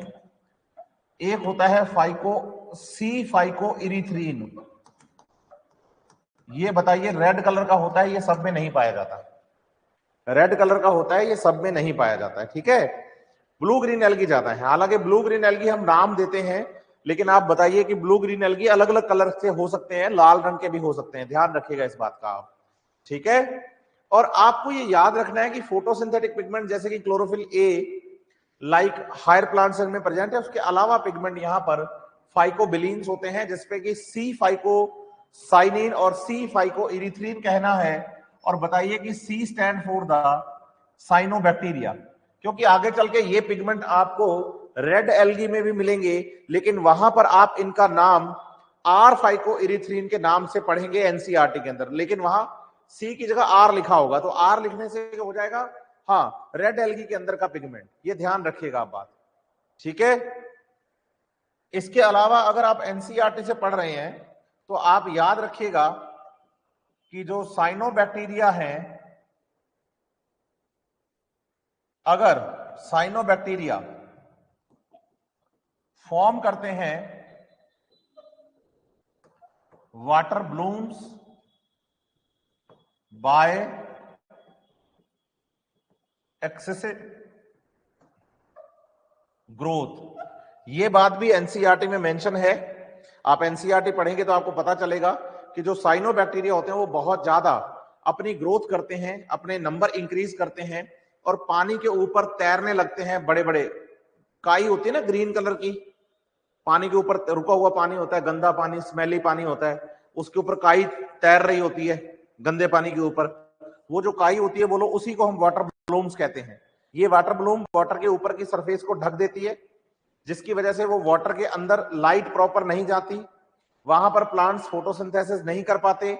एक होता है फाइको इरीथ्रीन, ये बताइए रेड कलर का होता है, ये सब में नहीं पाया जाता। रेड कलर का होता है, ये सब में नहीं पाया जाता है, ठीक है। ब्लू ग्रीन एल्गी जाता है। हालांकि ब्लू ग्रीन एल्गी हम नाम देते हैं, लेकिन आप बताइए कि ब्लू ग्रीन एल्गी अलग अलग कलर से हो सकते हैं, लाल रंग के भी हो सकते हैं, ध्यान रखिएगा इस बात का आप, ठीक है। और आपको ये याद रखना है कि फोटोसिंथेटिक पिगमेंट जैसे कि chlorophyll A like higher plant cell में प्रेजेंट है, उसके अलावा पिगमेंट यहां पर फाइकोबिलीन्स होते हैं, जिसपे कि सी फाइकोसाइनिन और सी फाइको इरीथ्रीन कहना है। और बताइए कि सी स्टैंड फॉर द साइनोबैक्टीरिया, क्योंकि आगे चल के ये पिगमेंट आपको रेड एल्गी में भी मिलेंगे, लेकिन वहां पर आप इनका नाम आर फाइको इरीथ्रीन के नाम से पढ़ेंगे एनसीईआरटी के अंदर, लेकिन वहां सी की जगह आर लिखा होगा, तो आर लिखने से हो जाएगा हाँ रेड एल्गी के अंदर का पिगमेंट। ये ध्यान रखिएगा आप बात, ठीक है। इसके अलावा अगर आप एनसीईआरटी से पढ़ रहे हैं तो आप याद रखिएगा कि जो साइनोबैक्टीरिया है, अगर साइनोबैक्टीरिया फॉर्म करते हैं water blooms by excessive growth, ये बात भी एनसीईआरटी में मेंशन है। आप एनसीईआरटी पढ़ेंगे तो आपको पता चलेगा कि जो साइनोबैक्टीरिया होते हैं वो बहुत ज्यादा अपनी ग्रोथ करते हैं, अपने नंबर इंक्रीज करते हैं और पानी के ऊपर तैरने लगते हैं। बड़े बड़े काई होती है ना ग्रीन कलर की, पानी के ऊपर रुका हुआ पानी होता है, गंदा पानी, स्मेली पानी होता है, उसके ऊपर काई तैर रही होती है गंदे पानी के ऊपर, वो जो काई होती है बोलो, उसी को हम वाटर ब्लूम्स कहते हैं। ये वाटर ब्लूम वाटर के ऊपर की सरफेस को ढक देती है, जिसकी वजह से वो वाटर के अंदर लाइट प्रॉपर नहीं जाती, वहां पर प्लांट्स फोटोसिंथेसिस नहीं कर पाते,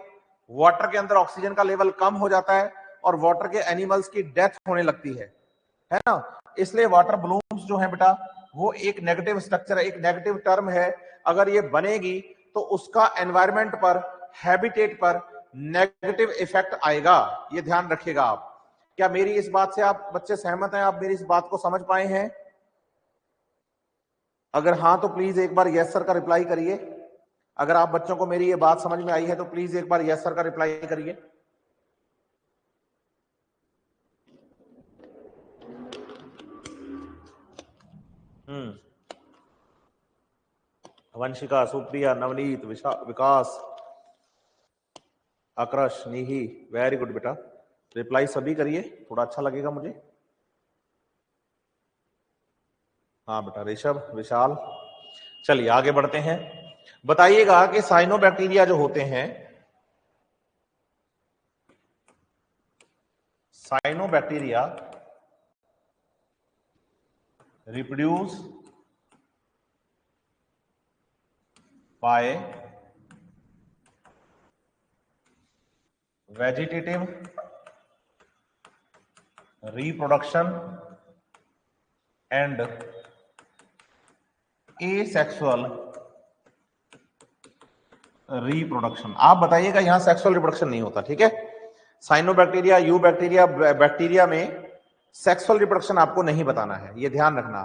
वाटर के अंदर ऑक्सीजन का लेवल कम हो जाता है और वाटर के एनिमल्स की डेथ होने लगती है ना। इसलिए वाटर ब्लूम्स जो है बेटा वो एक नेगेटिव स्ट्रक्चर है, एक नेगेटिव टर्म है। अगर ये बनेगी तो उसका एनवायरमेंट पर, हैबिटेट पर नेगेटिव इफेक्ट आएगा, ये ध्यान रखिएगा आप। क्या मेरी इस बात से आप बच्चे सहमत हैं? आप मेरी इस बात को समझ पाए हैं? अगर हाँ तो प्लीज एक बार यस सर का रिप्लाई करिए। अगर आप बच्चों को मेरी ये बात समझ में आई है तो प्लीज एक बार यस सर का रिप्लाई करिए। वंशिका, सुप्रिया, नवनीत, विकास, आक्रश, नीही, वेरी गुड बेटा, रिप्लाई सभी करिए, थोड़ा अच्छा लगेगा मुझे। हाँ बेटा, ऋषभ, विशाल। चलिए आगे बढ़ते हैं। बताइएगा कि साइनोबैक्टीरिया जो होते हैं, cyanobacteria reproduce by vegetative reproduction and asexual reproduction. आप बताइएगा यहां सेक्सुअल रिप्रोडक्शन नहीं होता, ठीक है। साइनोबैक्टीरिया, यू बैक्टीरिया, बैक्टीरिया में सेक्सुअल रिप्रोडक्शन आपको नहीं बताना है, ये ध्यान रखना।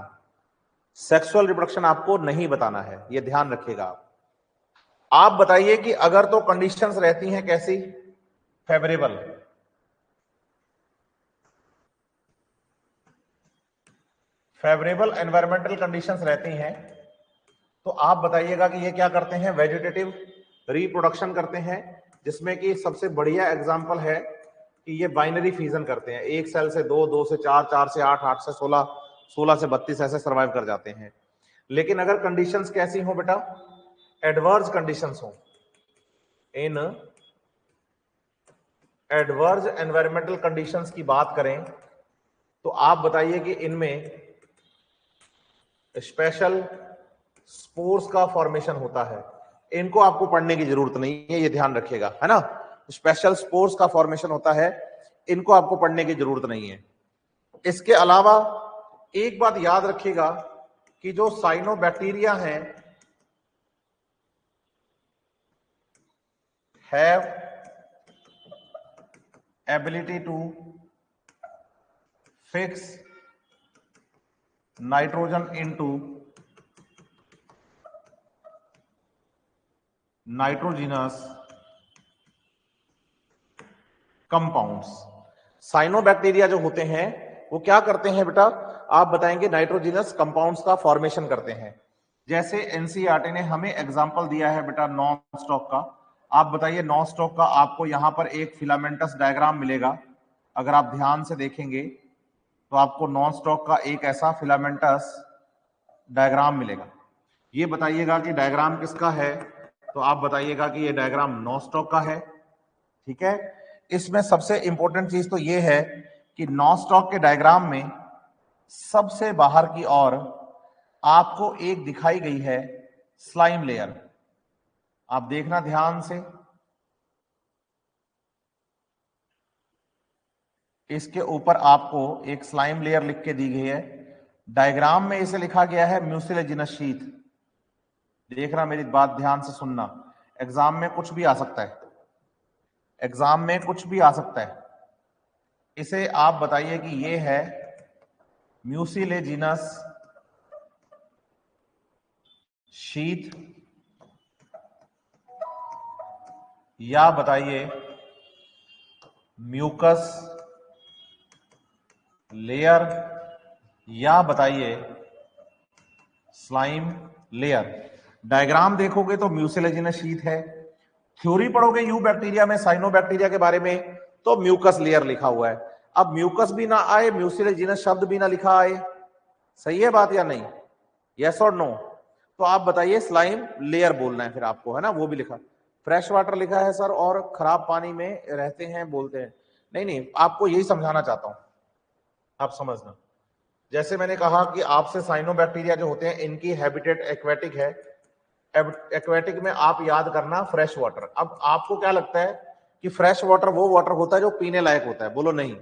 सेक्सुअल रिप्रोडक्शन आपको नहीं बताना है, ये ध्यान रखिएगा आप बताइए कि अगर तो कंडीशंस रहती हैं कैसी, फेवरेबल, फेवरेबल एनवायरमेंटल कंडीशंस रहती हैं, तो आप बताइएगा कि ये क्या करते हैं, वेजिटेटिव रिप्रोडक्शन करते हैं, जिसमें कि सबसे बढ़िया एग्जांपल है कि ये बाइनरी फ्यूजन करते हैं, एक सेल से दो, दो से चार, चार से आठ, आठ से 16, 16 से 32 ऐसे सर्वाइव कर जाते हैं। लेकिन अगर कंडीशंस कैसी हो बेटा, एडवर्स कंडीशंस हो, इन एडवर्स एनवायरमेंटल कंडीशंस की बात करें तो आप बताइए कि इनमें स्पेशल स्पोर्स का फॉर्मेशन होता है, इनको आपको पढ़ने की जरूरत नहीं है, ये ध्यान रखिएगा, है ना। स्पेशल स्पोर्स का फॉर्मेशन होता है, इनको आपको पढ़ने की जरूरत नहीं है। इसके अलावा एक बात याद रखिएगा कि जो साइनोबैक्टीरिया हैं have ability to fix nitrogen into nitrogenous compounds. Cyanobacteria जो होते हैं वो क्या करते हैं बेटा, आप बताएंगे, नाइट्रोजिनस कंपाउंड्स का फॉर्मेशन करते हैं। जैसे एनसीईआरटी ने हमें एग्जांपल दिया है बेटा नॉन स्टॉक का। आप बताइए नॉन स्टॉक का आपको यहां पर एक फिलामेंटस डायग्राम मिलेगा। अगर आप ध्यान से देखेंगे तो आपको नॉन स्टॉक का एक ऐसा फिलामेंटस डायग्राम मिलेगा। ये बताइएगा कि डायग्राम किसका है, तो आप बताइएगा कि ये डायग्राम नॉन स्टॉक का है। ठीक है, इसमें सबसे इंपॉर्टेंट चीज तो ये है कि नॉन स्टॉक के डायग्राम में सबसे बाहर की ओर आपको एक दिखाई गई है स्लाइम लेयर। आप देखना ध्यान से, इसके ऊपर आपको एक स्लाइम लेयर लिख के दी गई है। डायग्राम में इसे लिखा गया है म्यूसिलेजिनस शीथ। देखना, मेरी बात ध्यान से सुनना, एग्जाम में कुछ भी आ सकता है, एग्जाम में कुछ भी आ सकता है। इसे आप बताइए कि ये है म्यूसिलेजिनस शीथ या बताइए म्यूकस लेयर या बताइए स्लाइम लेयर। डायग्राम देखोगे तो म्यूसिलेजिनस शीथ है। थ्योरी पढ़ोगे यू बैक्टीरिया में, साइनोबैक्टीरिया के बारे में, तो म्यूकस लेयर लिखा हुआ है। अब म्यूकस भी ना आए, म्यूसिलेजिनस शब्द भी ना लिखा आए, सही है बात या नहीं, यस और नो, तो आप बताइए स्लाइम लेयर बोलना है फिर आपको, है ना। वो भी लिखा, फ्रेश वाटर लिखा है सर और खराब पानी में रहते हैं बोलते हैं, नहीं नहीं, आपको यही समझाना चाहता हूं, आप समझना। जैसे मैंने कहा कि आपसे साइनोबैक्टीरिया जो होते हैं इनकी हैबिटेट एक्वेटिक है, एक्वेटिक में आप याद करना फ्रेश वाटर। अब आपको क्या लगता है कि फ्रेश वाटर वो वाटर होता है जो पीने लायक होता है, बोलो नहीं।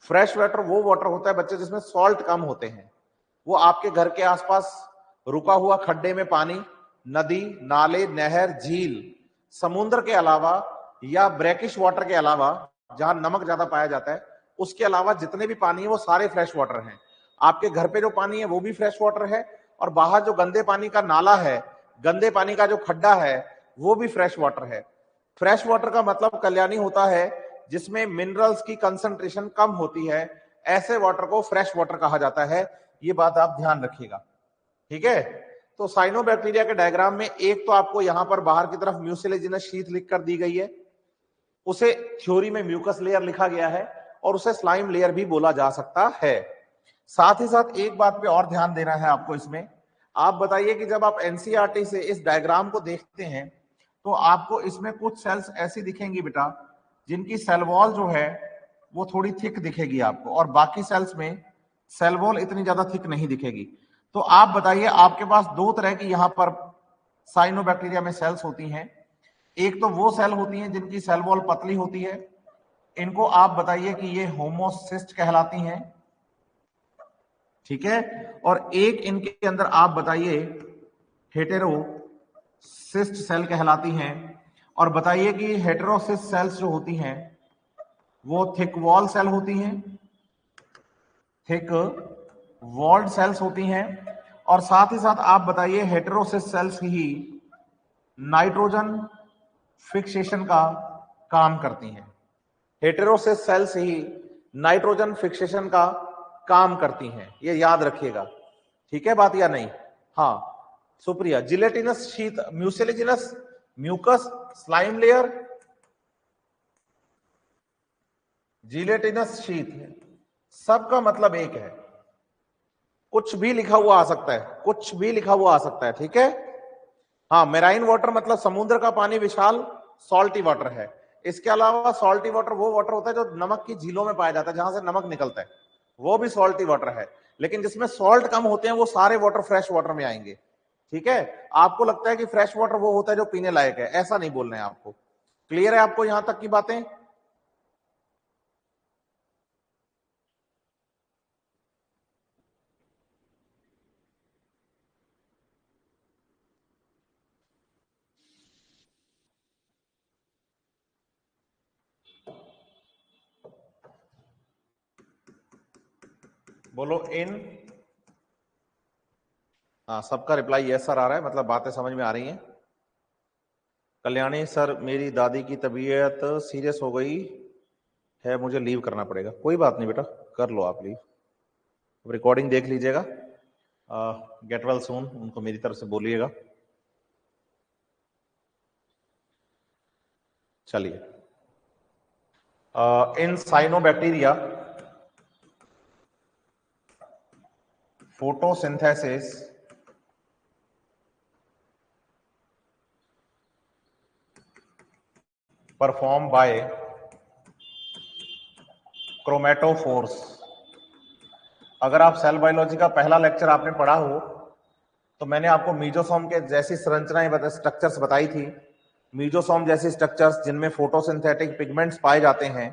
फ्रेश वाटर वो वाटर होता है बच्चे जिसमें सॉल्ट कम होते हैं। वो आपके घर के आसपास रुका हुआ खड्डे में पानी, नदी, नाले, नहर, झील, समुद्र के अलावा या ब्रैकिश वाटर के अलावा जहां नमक ज्यादा पाया जाता है, उसके अलावा जितने भी पानी है वो सारे फ्रेश वाटर हैं। आपके घर पे जो पानी है वो भी फ्रेश वाटर है, और बाहर जो गंदे पानी का नाला है, गंदे पानी का जो खड्डा है, वो भी फ्रेश वाटर है। फ्रेश वाटर का मतलब कल्याणी होता है जिसमें मिनरल्स की कंसंट्रेशन कम होती है, ऐसे वाटर को फ्रेश वाटर कहा जाता है। ये बात आप ध्यान रखिएगा, ठीक है। तो साइनोबैक्टीरिया के डायग्राम में एक तो आपको यहां पर बाहर की तरफ म्यूसिलेजिनस शीथ लिखकर दी गई है, उसे थ्योरी में म्यूकस लेयर लिखा गया है, और उसे स्लाइम लेयर भी बोला जा सकता है। साथ ही साथ एक बात पे और ध्यान देना है आपको इसमें, आप बताइए कि जब आप एनसीईआरटी से इस डायग्राम को देखते हैं तो आपको इसमें कुछ सेल्स ऐसी दिखेंगी बेटा जिनकी सेल वॉल जो है वो थोड़ी थिक दिखेगी आपको, और बाकी सेल्स में सेल वॉल इतनी ज्यादा थिक नहीं दिखेगी। तो आप बताइए, आपके पास दो तरह की यहां पर साइनोबैक्टीरिया में सेल्स होती हैं। एक तो वो सेल होती हैं जिनकी सेल वॉल पतली होती है, इनको आप बताइए कि ये होमोसिस्ट कहलाती हैं, ठीक है। और एक इनके अंदर आप बताइए हेटेरोसिस्ट सेल कहलाती हैं। और बताइए कि हेटेरोसिस्ट सेल्स जो होती हैं वो थिक वॉल सेल होती हैं, थिक वॉल्ड सेल्स होती हैं। और साथ ही साथ आप बताइए हेटेरोसिस्ट सेल्स ही नाइट्रोजन फिक्सेशन का काम करती हैं, हेटेरोसिस्ट सेल्स ही नाइट्रोजन फिक्सेशन का काम करती हैं, ये याद रखिएगा, ठीक है बात या नहीं। हाँ Supriya, gelatinous sheath, mucilaginous, mucus, slime layer, gelatinous sheath, सबका मतलब एक है, कुछ भी लिखा हुआ आ सकता है, कुछ भी लिखा हुआ आ सकता है, ठीक है। हाँ, मेराइन वाटर मतलब समुद्र का पानी विशाल सॉल्टी वाटर है। इसके अलावा सॉल्टी वाटर वो वाटर होता है जो नमक की झीलों में पाया जाता है, जहां से नमक निकलता है, वो भी सॉल्टी वाटर है। लेकिन जिसमें सॉल्ट कम होते हैं वो सारे वाटर फ्रेश वाटर में आएंगे, ठीक है, आपको लगता है कि फ्रेश वाटर वो होता है जो पीने लायक है, ऐसा नहीं बोलना है आपको। क्लियर है आपको यहां तक की बातें? बोलो इन। हाँ, सबका रिप्लाई यस सर आ रहा है, मतलब बातें समझ में आ रही हैं। कल्याणी सर, मेरी दादी की तबीयत सीरियस हो गई है, मुझे लीव करना पड़ेगा। कोई बात नहीं बेटा, कर लो आप लीव। रिकॉर्डिंग देख लीजिएगा। गेट वेल सून उनको मेरी तरफ से बोलिएगा। चलिए, इन cyanobacteria photosynthesis performed by chromatophores। अगर आप सेल बायोलॉजी का पहला लेक्चर आपने पढ़ा हो तो मैंने आपको मीजोसोम के जैसी संरचनाएं स्ट्रक्चर्स बताई थी। मीजोसोम जैसी स्ट्रक्चर्स जिनमें फोटोसिंथेटिक पिगमेंट्स पाए जाते हैं,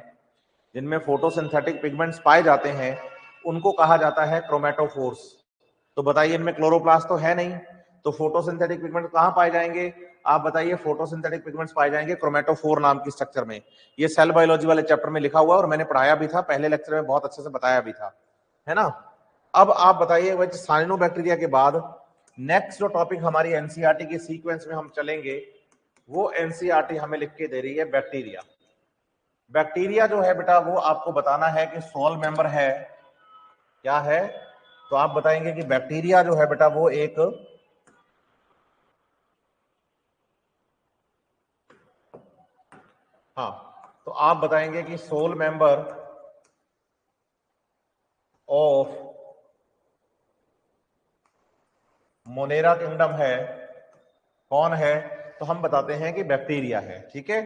जिनमें फोटोसिंथेटिक पिगमेंट्स पाए जाते हैं, उनको कहा जाता है क्रोमेटोफोर्स। तो बताइए, इनमें क्लोरोप्लास्ट तो है नहीं, तो फोटोसिंथेटिक पिगमेंट कहां पाए जाएंगे? आप बताइए। फोटोसिंथेटिक पिगमेंट्स पाए जाएंगे क्रोमेटोफोर नाम की स्ट्रक्चर में। ये सेल बायोलॉजी वाले चैप्टर में लिखा हुआ है और मैंने पढ़ाया भी था, पहले लेक्चर में बहुत अच्छे से बताया भी था, है ना। अब आप बताइए, साइनोबैक्टीरिया के बाद नेक्स्ट जो टॉपिक हमारी एनसीईआरटी के सीक्वेंस में हम चलेंगे, वो एनसीईआरटी हमें लिख के दे रही है बैक्टीरिया। बैक्टीरिया जो है बेटा, वो आपको बताना है कि सोल मेंबर है, क्या है? तो आप बताएंगे कि बैक्टीरिया जो है बेटा वो एक हाँ, तो आप बताएंगे कि sole member of Monera kingdom है। कौन है? तो हम बताते हैं कि बैक्टीरिया है। ठीक है,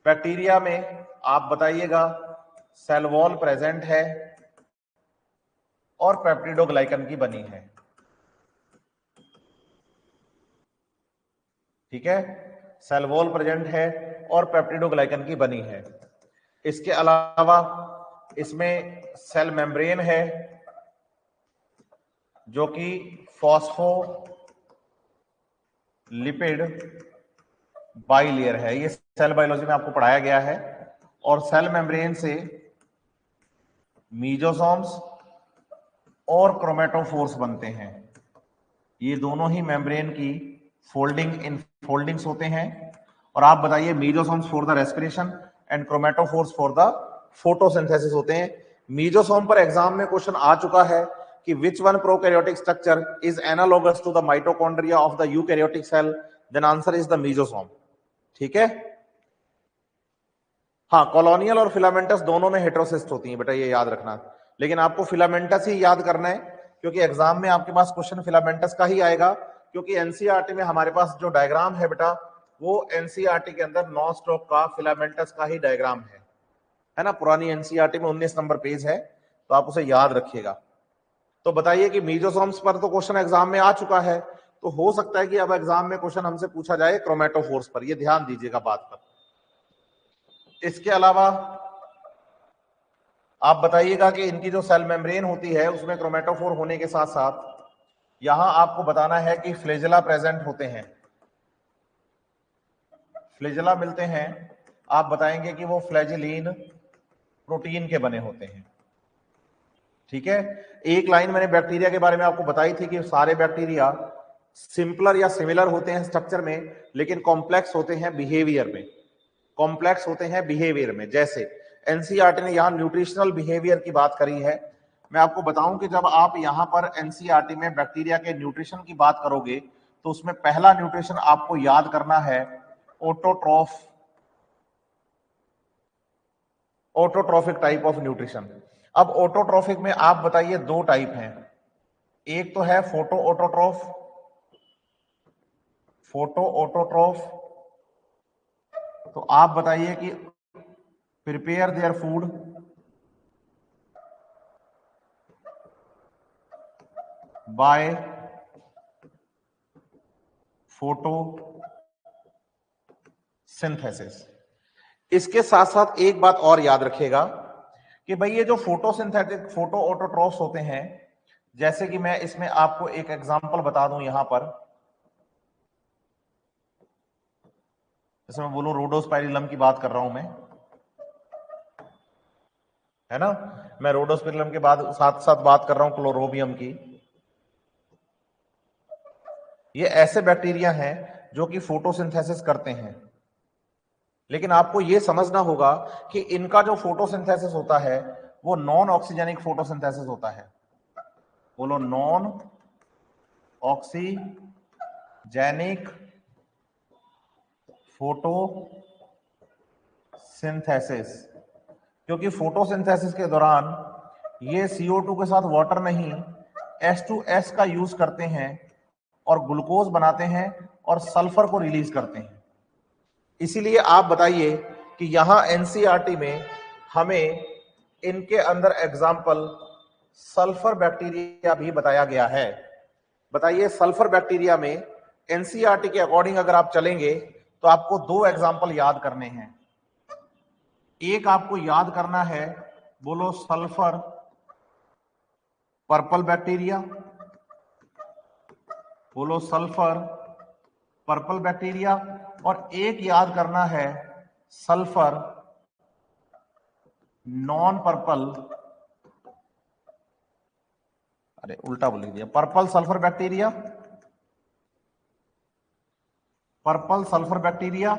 बैक्टीरिया में आप बताइएगा सेल वॉल प्रेजेंट है और पेप्टिडोग्लाइकन की बनी है। ठीक है, सेल वॉल प्रेजेंट है और पेप्टिडोग्लाइकन की बनी है। इसके अलावा इसमें सेल मेम्ब्रेन है जो कि फॉस्फो लिपिड बाइलेयर है। ये सेल बायोलॉजी में आपको पढ़ाया गया है। और सेल मेम्ब्रेन से मीजोसोम्स और क्रोमेटोफोर्स बनते हैं। ये दोनों ही मेम्ब्रेन की फोल्डिंग इन फोल्डिंग्स होते हैं। और आप बताइए, mesosomes for the respiration and chromatophores for the photosynthesis होते हैं। मीजोसोम पर एग्जाम में क्वेश्चन आ चुका है कि which one prokaryotic structure is analogous to the mitochondria of the eukaryotic cell? Then answer is the mesosome. ठीक है, हाँ, कॉलोनियल और फिलामेंटस दोनों में हेटेरोसिस्ट होती है बेटा, ये याद रखना। लेकिन आपको फिलामेंटस ही याद करना है क्योंकि एग्जाम में आपके पास क्वेश्चन फिलामेंटस का ही आएगा। क्योंकि एनसीईआरटी में हमारे पास जो डायग्राम है बेटा, वो एनसीईआरटी के अंदर नॉन स्टॉप का फिलामेंटस का ही डायग्राम है ना। पुरानी एनसीईआरटी में 19 नंबर पेज है, तो आप उसे याद रखिएगा। तो बताइए कि मीजोसोम्स पर तो क्वेश्चन एग्जाम में आ चुका है, तो हो सकता है कि अब एग्जाम में क्वेश्चन हमसे पूछा जाए क्रोमेटोफोर्स पर। ये ध्यान दीजिएगा बात पर। इसके अलावा आप बताइएगा कि इनकी जो सेल मेम्ब्रेन होती है उसमें क्रोमेटोफोर होने के साथ साथ यहां आपको बताना है कि फ्लेजेला प्रेजेंट होते हैं। फ्लेजेला मिलते हैं, आप बताएंगे कि वो फ्लैजिलीन प्रोटीन के बने होते हैं। ठीक है, एक लाइन मैंने बैक्टीरिया के बारे में आपको बताई थी कि सारे बैक्टीरिया सिंपलर या सिमिलर होते हैं स्ट्रक्चर में, लेकिन कॉम्प्लेक्स होते हैं बिहेवियर में। कॉम्प्लेक्स होते हैं बिहेवियर में। जैसे एनसीईआरटी ने यहां न्यूट्रिशनल बिहेवियर की बात करी है। मैं आपको बताऊं कि जब आप यहां पर एनसीईआरटी में बैक्टीरिया के न्यूट्रिशन की बात करोगे तो उसमें पहला न्यूट्रिशन आपको याद करना है autotroph, autotrophic type of nutrition. अब ऑटोट्रॉफिक में आप बताइए दो टाइप हैं। एक तो है फोटो ऑटोट्रॉफ, फोटो ऑटोट्रॉफ। तो आप बताइए कि prepare their food by photosynthesis. इसके साथ साथ एक बात और याद रखिएगा कि भाई ये जो फोटोसिंथेटिक फोटो ऑटोट्रॉफ्स होते हैं, जैसे कि मैं इसमें आपको एक एग्जांपल बता दूं यहां पर, जैसे मैं बोलूं रोडोस्पाइरिलम की बात कर रहा हूं मैं, है ना, मैं रोडोस्पाइरिलम के बाद साथ साथ बात कर रहा हूं क्लोरोबियम की। ये ऐसे बैक्टीरिया हैं जो कि फोटोसिंथेसिस करते हैं, लेकिन आपको यह समझना होगा कि इनका जो फोटोसिंथेसिस होता है वो नॉन ऑक्सीजेनिक फोटोसिंथेसिस होता है। बोलो, नॉन ऑक्सीजेनिक फोटोसिंथेसिस। क्योंकि फोटोसिंथेसिस के दौरान ये CO2 के साथ वाटर नहीं, H2S का यूज करते हैं और ग्लूकोज बनाते हैं और सल्फर को रिलीज करते हैं। इसीलिए आप बताइए कि यहां एनसीईआरटी में हमें इनके अंदर एग्जाम्पल सल्फर बैक्टीरिया भी बताया गया है। बताइए, सल्फर बैक्टीरिया में एनसीईआरटी के अकॉर्डिंग अगर आप चलेंगे तो आपको दो एग्जाम्पल याद करने हैं। एक आपको याद करना है, बोलो, सल्फर पर्पल बैक्टीरिया। बोलो, सल्फर पर्पल बैक्टीरिया। और एक याद करना है सल्फर नॉन पर्पल, अरे उल्टा बोल दिया, purple sulphur bacteria, purple sulphur bacteria.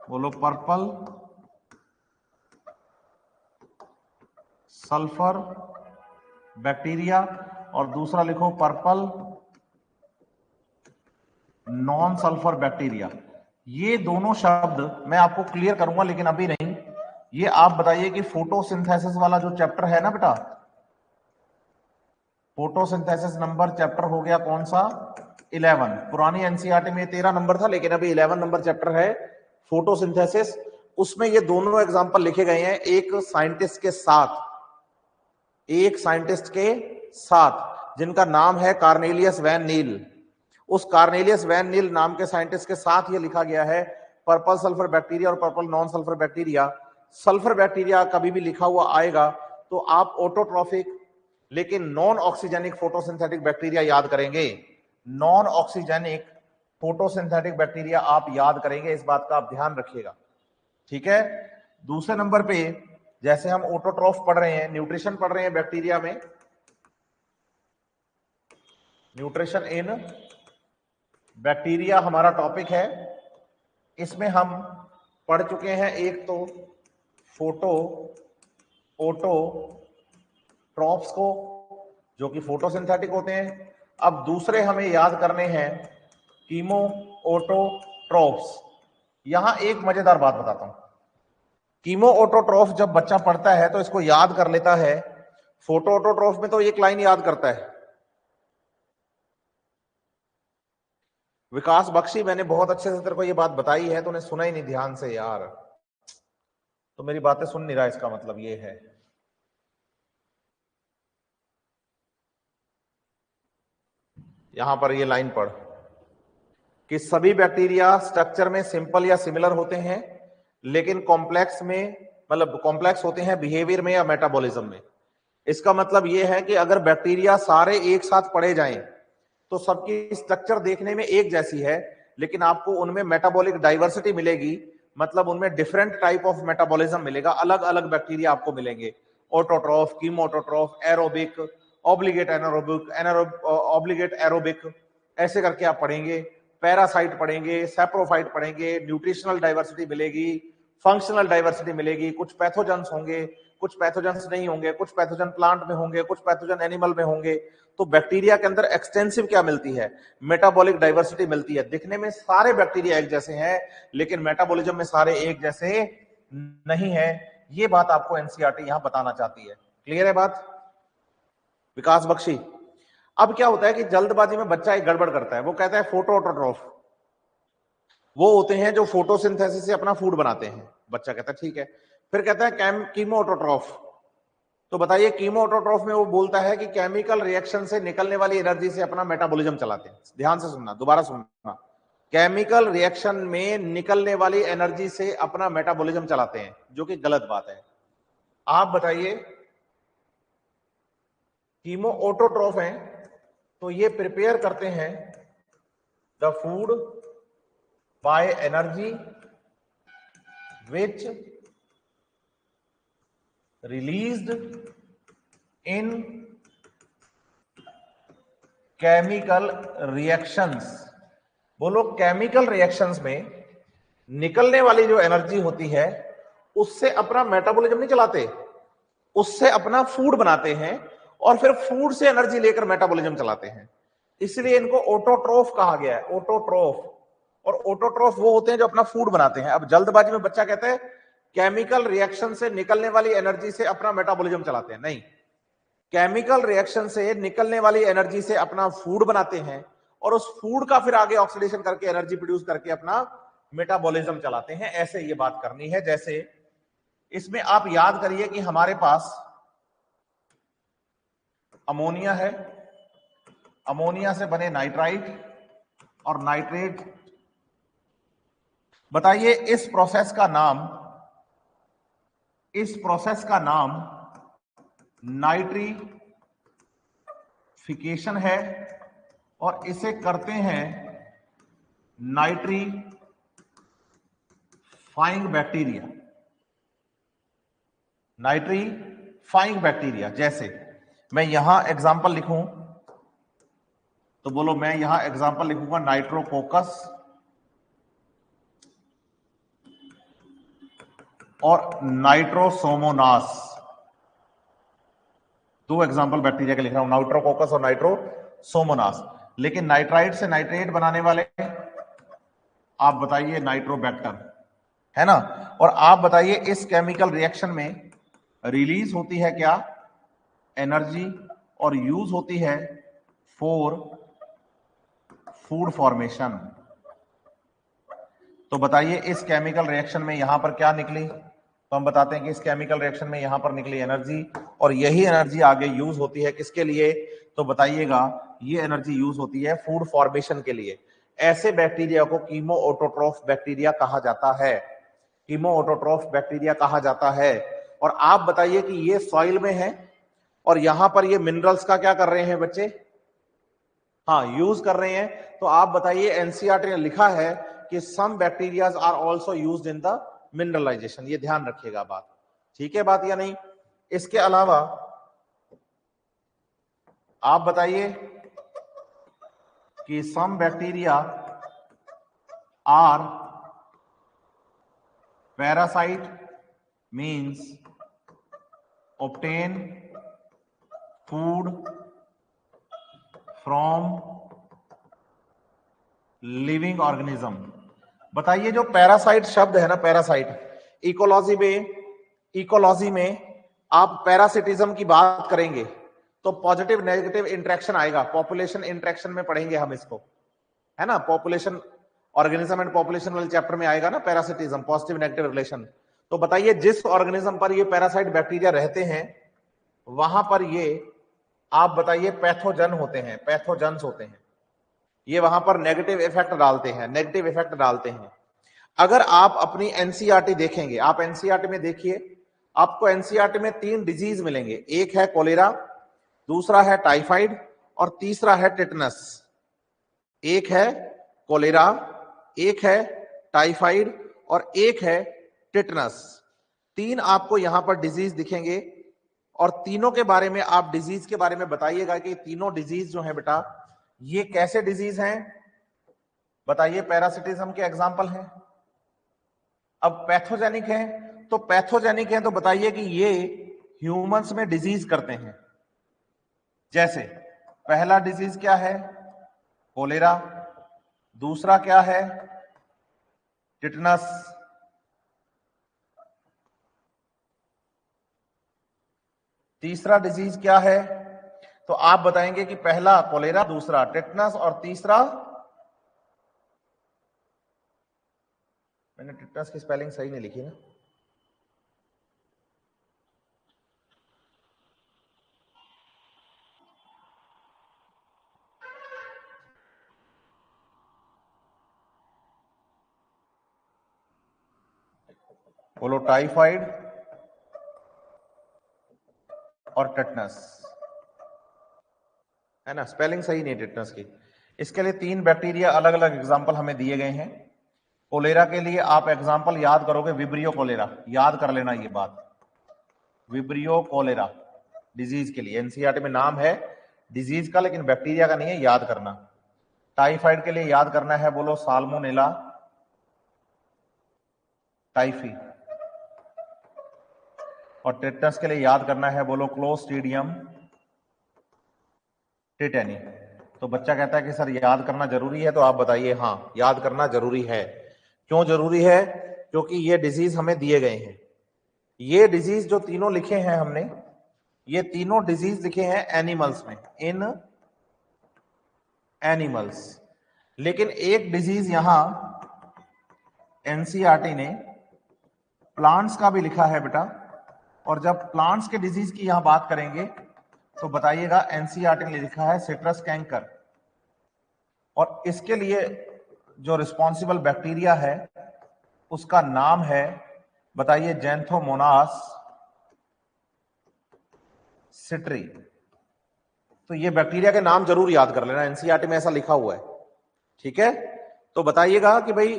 बोलो, पर्पल सल्फर बैक्टीरिया। और दूसरा लिखो पर्पल नॉन सल्फर बैक्टीरिया। ये दोनों शब्द मैं आपको क्लियर करूंगा, लेकिन अभी नहीं। ये आप बताइए कि फोटोसिंथेसिस वाला जो चैप्टर है ना बेटा, फोटोसिंथेसिस नंबर चैप्टर हो गया कौन सा, 11। पुरानी एनसीईआरटी में 13 नंबर था, लेकिन अभी 11 नंबर चैप्टर है फोटोसिंथेसिस। उसमें ये दोनों एग्जांपल लिखे गए हैं, एक साइंटिस्ट के साथ, एक साइंटिस्ट के साथ जिनका नाम है कार्नेलियस वैन नील। उस कार्नेलियस वैन नील नाम के साइंटिस्ट के साथ ये लिखा गया है पर्पल सल्फर बैक्टीरिया और purple non sulphur bacteria. Sulphur bacteria कभी भी लिखा हुआ आएगा तो आप ऑटोट्रॉफिक लेकिन नॉन ऑक्सीजेनिक फोटोसिंथेटिक बैक्टीरिया याद करेंगे। नॉन ऑक्सीजेनिक फोटोसिंथेटिक बैक्टीरिया आप याद करेंगे, इस बात का आप ध्यान रखिएगा, ठीक है। दूसरे नंबर पे, जैसे हम ऑटोट्रॉफ पढ़ रहे हैं, न्यूट्रिशन पढ़ रहे हैं बैक्टीरिया में, न्यूट्रिशन इन बैक्टीरिया हमारा टॉपिक है। इसमें हम पढ़ चुके हैं एक तो फोटो ऑटोट्रॉफ्स को, जो कि फोटोसिंथेटिक होते हैं। अब दूसरे हमें याद करने हैं कीमो ऑटोट्रॉफ्स। यहां एक मजेदार बात बताता हूं, कीमो ऑटोट्रॉफ जब बच्चा पढ़ता है तो इसको याद कर लेता है, फोटो ऑटोट्रॉफ में तो एक लाइन याद करता है। विकास बख्शी, मैंने बहुत अच्छे से तेरे को ये बात बताई है, तूने सुना ही नहीं ध्यान से यार, तो मेरी बातें सुन नहीं रहा, इसका मतलब ये है। यहां पर ये लाइन पढ़ कि सभी बैक्टीरिया स्ट्रक्चर में सिंपल या सिमिलर होते हैं, लेकिन कॉम्प्लेक्स में, मतलब कॉम्प्लेक्स होते हैं बिहेवियर में या मेटाबॉलिज्म में। इसका मतलब यह है कि अगर बैक्टीरिया सारे एक साथ पढ़े जाएं तो सबकी स्ट्रक्चर देखने में एक जैसी है, लेकिन आपको उनमें मेटाबॉलिक डाइवर्सिटी मिलेगी, मतलब उनमें डिफरेंट टाइप ऑफ मेटाबॉलिज्म मिलेगा, अलग अलग बैक्टीरिया आपको मिलेंगे। Autotroph, chemoautotroph, aerobic, obligate anaerobic, obligate aerobic, ऐसे करके आप पढ़ेंगे। पैरासाइट पढ़ेंगे, सैप्रोफाइट पढ़ेंगे, न्यूट्रिशनल डाइवर्सिटी मिलेगी, फंक्शनल डाइवर्सिटी मिलेगी, कुछ पैथोजेंस होंगे, कुछ पैथोजेंस नहीं होंगे, कुछ पैथोजन प्लांट में होंगे, कुछ पैथोजन एनिमल में होंगे। तो बैक्टीरिया के अंदर एक्सटेंसिव क्या मिलती है, मेटाबॉलिक डाइवर्सिटी मिलती है। दिखने में सारे बैक्टीरिया एक जैसे हैं, लेकिन मेटाबॉलिज्म में सारे एक जैसे नहीं है। ये बात आपको एनसीईआरटी यहां बताना चाहती है। क्लियर है बात विकास बख्शी? अब क्या होता है कि जल्दबाजी में बच्चा एक गड़बड़ करता है, वो कहता है फोटो ऑटोट्रॉफ वो होते हैं जो फोटोसिंथेसिस से अपना फूड बनाते हैं। बच्चा कहता है ठीक है, फिर कहता है कीमो ऑटोट्रॉफ, तो बताइए कीमो ऑटोट्रॉफ में वो बोलता है कि केमिकल रिएक्शन से निकलने वाली एनर्जी से अपना मेटाबॉलिज्म चलाते हैं। ध्यान से सुनना, दोबारा सुनना, केमिकल रिएक्शन में निकलने वाली एनर्जी से अपना मेटाबॉलिज्म चलाते हैं, जो कि गलत बात है। आप बताइए कीमो ऑटोट्रॉफ है तो ये प्रिपेयर करते हैं the food by energy which released in chemical reactions. बोलो केमिकल रिएक्शंस में निकलने वाली जो एनर्जी होती है उससे अपना मेटाबॉलिज्म नहीं चलाते, उससे अपना फूड बनाते हैं और फिर फूड से एनर्जी लेकर मेटाबॉलिज्म चलाते हैं। इसलिए इनको ऑटोट्रॉफ कहा गया है, ऑटोट्रॉफ। और ऑटोट्रॉफ वो होते हैं जो अपना फूड बनाते हैं। अब जल्दबाजी में बच्चा कहता है केमिकल रिएक्शन से निकलने वाली एनर्जी से अपना मेटाबॉलिज्म चलाते हैं, नहीं, केमिकल रिएक्शन से निकलने वाली एनर्जी से अपना फूड बनाते हैं और उस फूड का फिर आगे ऑक्सीडेशन करके एनर्जी प्रोड्यूस करके अपना मेटाबॉलिज्म चलाते हैं। ऐसे ये बात करनी है। जैसे इसमें आप याद करिए कि हमारे पास अमोनिया है, अमोनिया से बने नाइट्राइट और नाइट्रेट। बताइए इस प्रोसेस का नाम नाइट्रीफिकेशन है और इसे करते हैं नाइट्रीफाइंग बैक्टीरिया। नाइट्रीफाइंग बैक्टीरिया, जैसे मैं यहां एग्जांपल लिखूं तो बोलो, मैं यहां एग्जांपल लिखूंगा नाइट्रोकोकस और नाइट्रोसोमोनास। दो एग्जांपल बैक्टीरिया के लिख रहा हूं, नाइट्रोकोकस और नाइट्रोसोमोनास। लेकिन नाइट्राइट से नाइट्रेट बनाने वाले आप बताइए नाइट्रोबैक्टर, है ना। और आप बताइए इस केमिकल रिएक्शन में रिलीज होती है क्या, एनर्जी, और यूज होती है फॉर फूड फॉर्मेशन। तो बताइए इस केमिकल रिएक्शन में यहां पर क्या निकली, तो हम बताते हैं कि इस केमिकल रिएक्शन में यहां पर निकली एनर्जी, और यही एनर्जी आगे यूज होती है किसके लिए, तो बताइएगा ये एनर्जी यूज होती है फूड फॉर्मेशन के लिए। ऐसे बैक्टीरिया को कीमो ऑटोट्रॉफ बैक्टीरिया कहा जाता है, कीमो ऑटोट्रॉफ बैक्टीरिया कहा जाता है। और आप बताइए कि ये सॉइल में है और यहां पर ये मिनरल्स का क्या कर रहे हैं बच्चे, हाँ, यूज कर रहे हैं। तो आप बताइए एनसीईआरटी ने लिखा है कि some bacterias are also used in the mineralisation. ये ध्यान रखिएगा बात, ठीक है बात या नहीं। इसके अलावा आप बताइए कि some bacteria are parasite, means obtain food from living organism. बताइए जो पैरासाइट शब्द है ना, पैरासाइट, इकोलॉजी में आप पैरासिटिज्म की बात करेंगे तो पॉजिटिव नेगेटिव इंटरेक्शन आएगा, पॉपुलेशन इंटरेक्शन में पढ़ेंगे हम इसको, है ना। पॉपुलेशन, ऑर्गेनिज्म एंड पॉपुलेशन वाले चैप्टर में आएगा ना पैरासिटिज्म, पॉजिटिव नेगेटिव रिलेशन। तो बताइए जिस ऑर्गेनिज्म पर ये पैरासाइट बैक्टीरिया रहते हैं वहां पर ये आप बताइए पैथोजन होते हैं, पैथोजन्स होते हैं, ये वहां पर नेगेटिव इफेक्ट डालते हैं, नेगेटिव इफेक्ट डालते हैं। अगर आप अपनी एनसीईआरटी देखेंगे, आप एनसीईआरटी में देखिए, आपको एनसीईआरटी में 3 डिजीज मिलेंगे, एक है कोलेरा, दूसरा है टाइफाइड और तीसरा है टिटनस। एक है कोलेरा, एक है टाइफाइड और एक है टिटनस। 3 आपको यहां पर डिजीज दिखेंगे और तीनों के बारे में आप डिजीज के बारे में बताइएगा कि तीनों डिजीज जो है बेटा ये कैसे डिजीज हैं। बताइए पैरासिटिज्म के एग्जाम्पल हैं। अब पैथोजेनिक है, तो पैथोजेनिक है तो बताइए कि ये ह्यूमंस में डिजीज करते हैं। जैसे पहला डिजीज क्या है, कोलेरा, दूसरा क्या है, टिटनस, तीसरा डिजीज क्या है। तो आप बताएंगे कि पहला कोलेरा, दूसरा टिटनस और तीसरा, मैंने टिटनस की स्पेलिंग सही नहीं लिखी ना, बोलो टाइफाइड और टेटनस, है ना, स्पेलिंग सही नहीं टेटनस की। इसके लिए 3 बैक्टीरिया अलग अलग एग्जाम्पल हमें दिए गए हैं। कोलेरा के लिए आप एग्जाम्पल याद करोगे, विब्रियो कोलेरा, याद कर लेना ये बात, विब्रियो कोलेरा डिजीज के लिए, एनसीईआरटी में नाम है डिजीज का लेकिन बैक्टीरिया का नहीं है, याद करना। टाइफाइड के लिए याद करना है, बोलो साल्मोनेला टाइफी, और टेटनस के लिए याद करना है, बोलो क्लोस्ट्रीडियम टेटेनी। तो बच्चा कहता है कि सर याद करना जरूरी है, तो आप बताइए हाँ याद करना जरूरी है। क्यों जरूरी है? क्योंकि ये डिजीज हमें दिए गए हैं। ये डिजीज जो तीनों लिखे हैं हमने, ये तीनों डिजीज लिखे हैं एनिमल्स में, इन एनिमल्स। लेकिन एक डिजीज यहां एनसीईआरटी ने प्लांट्स का भी लिखा है बेटा, और जब प्लांट्स के डिजीज की यहां बात करेंगे तो बताइएगा एनसीईआरटी ने लिखा है सिट्रस कैंकर, और इसके लिए जो रिस्पॉन्सिबल बैक्टीरिया है उसका नाम है, बताइए, जैंथोमोनास सिट्री। तो ये बैक्टीरिया के नाम जरूर याद कर लेना, एनसीईआरटी में ऐसा लिखा हुआ है, ठीक है। तो बताइएगा कि भाई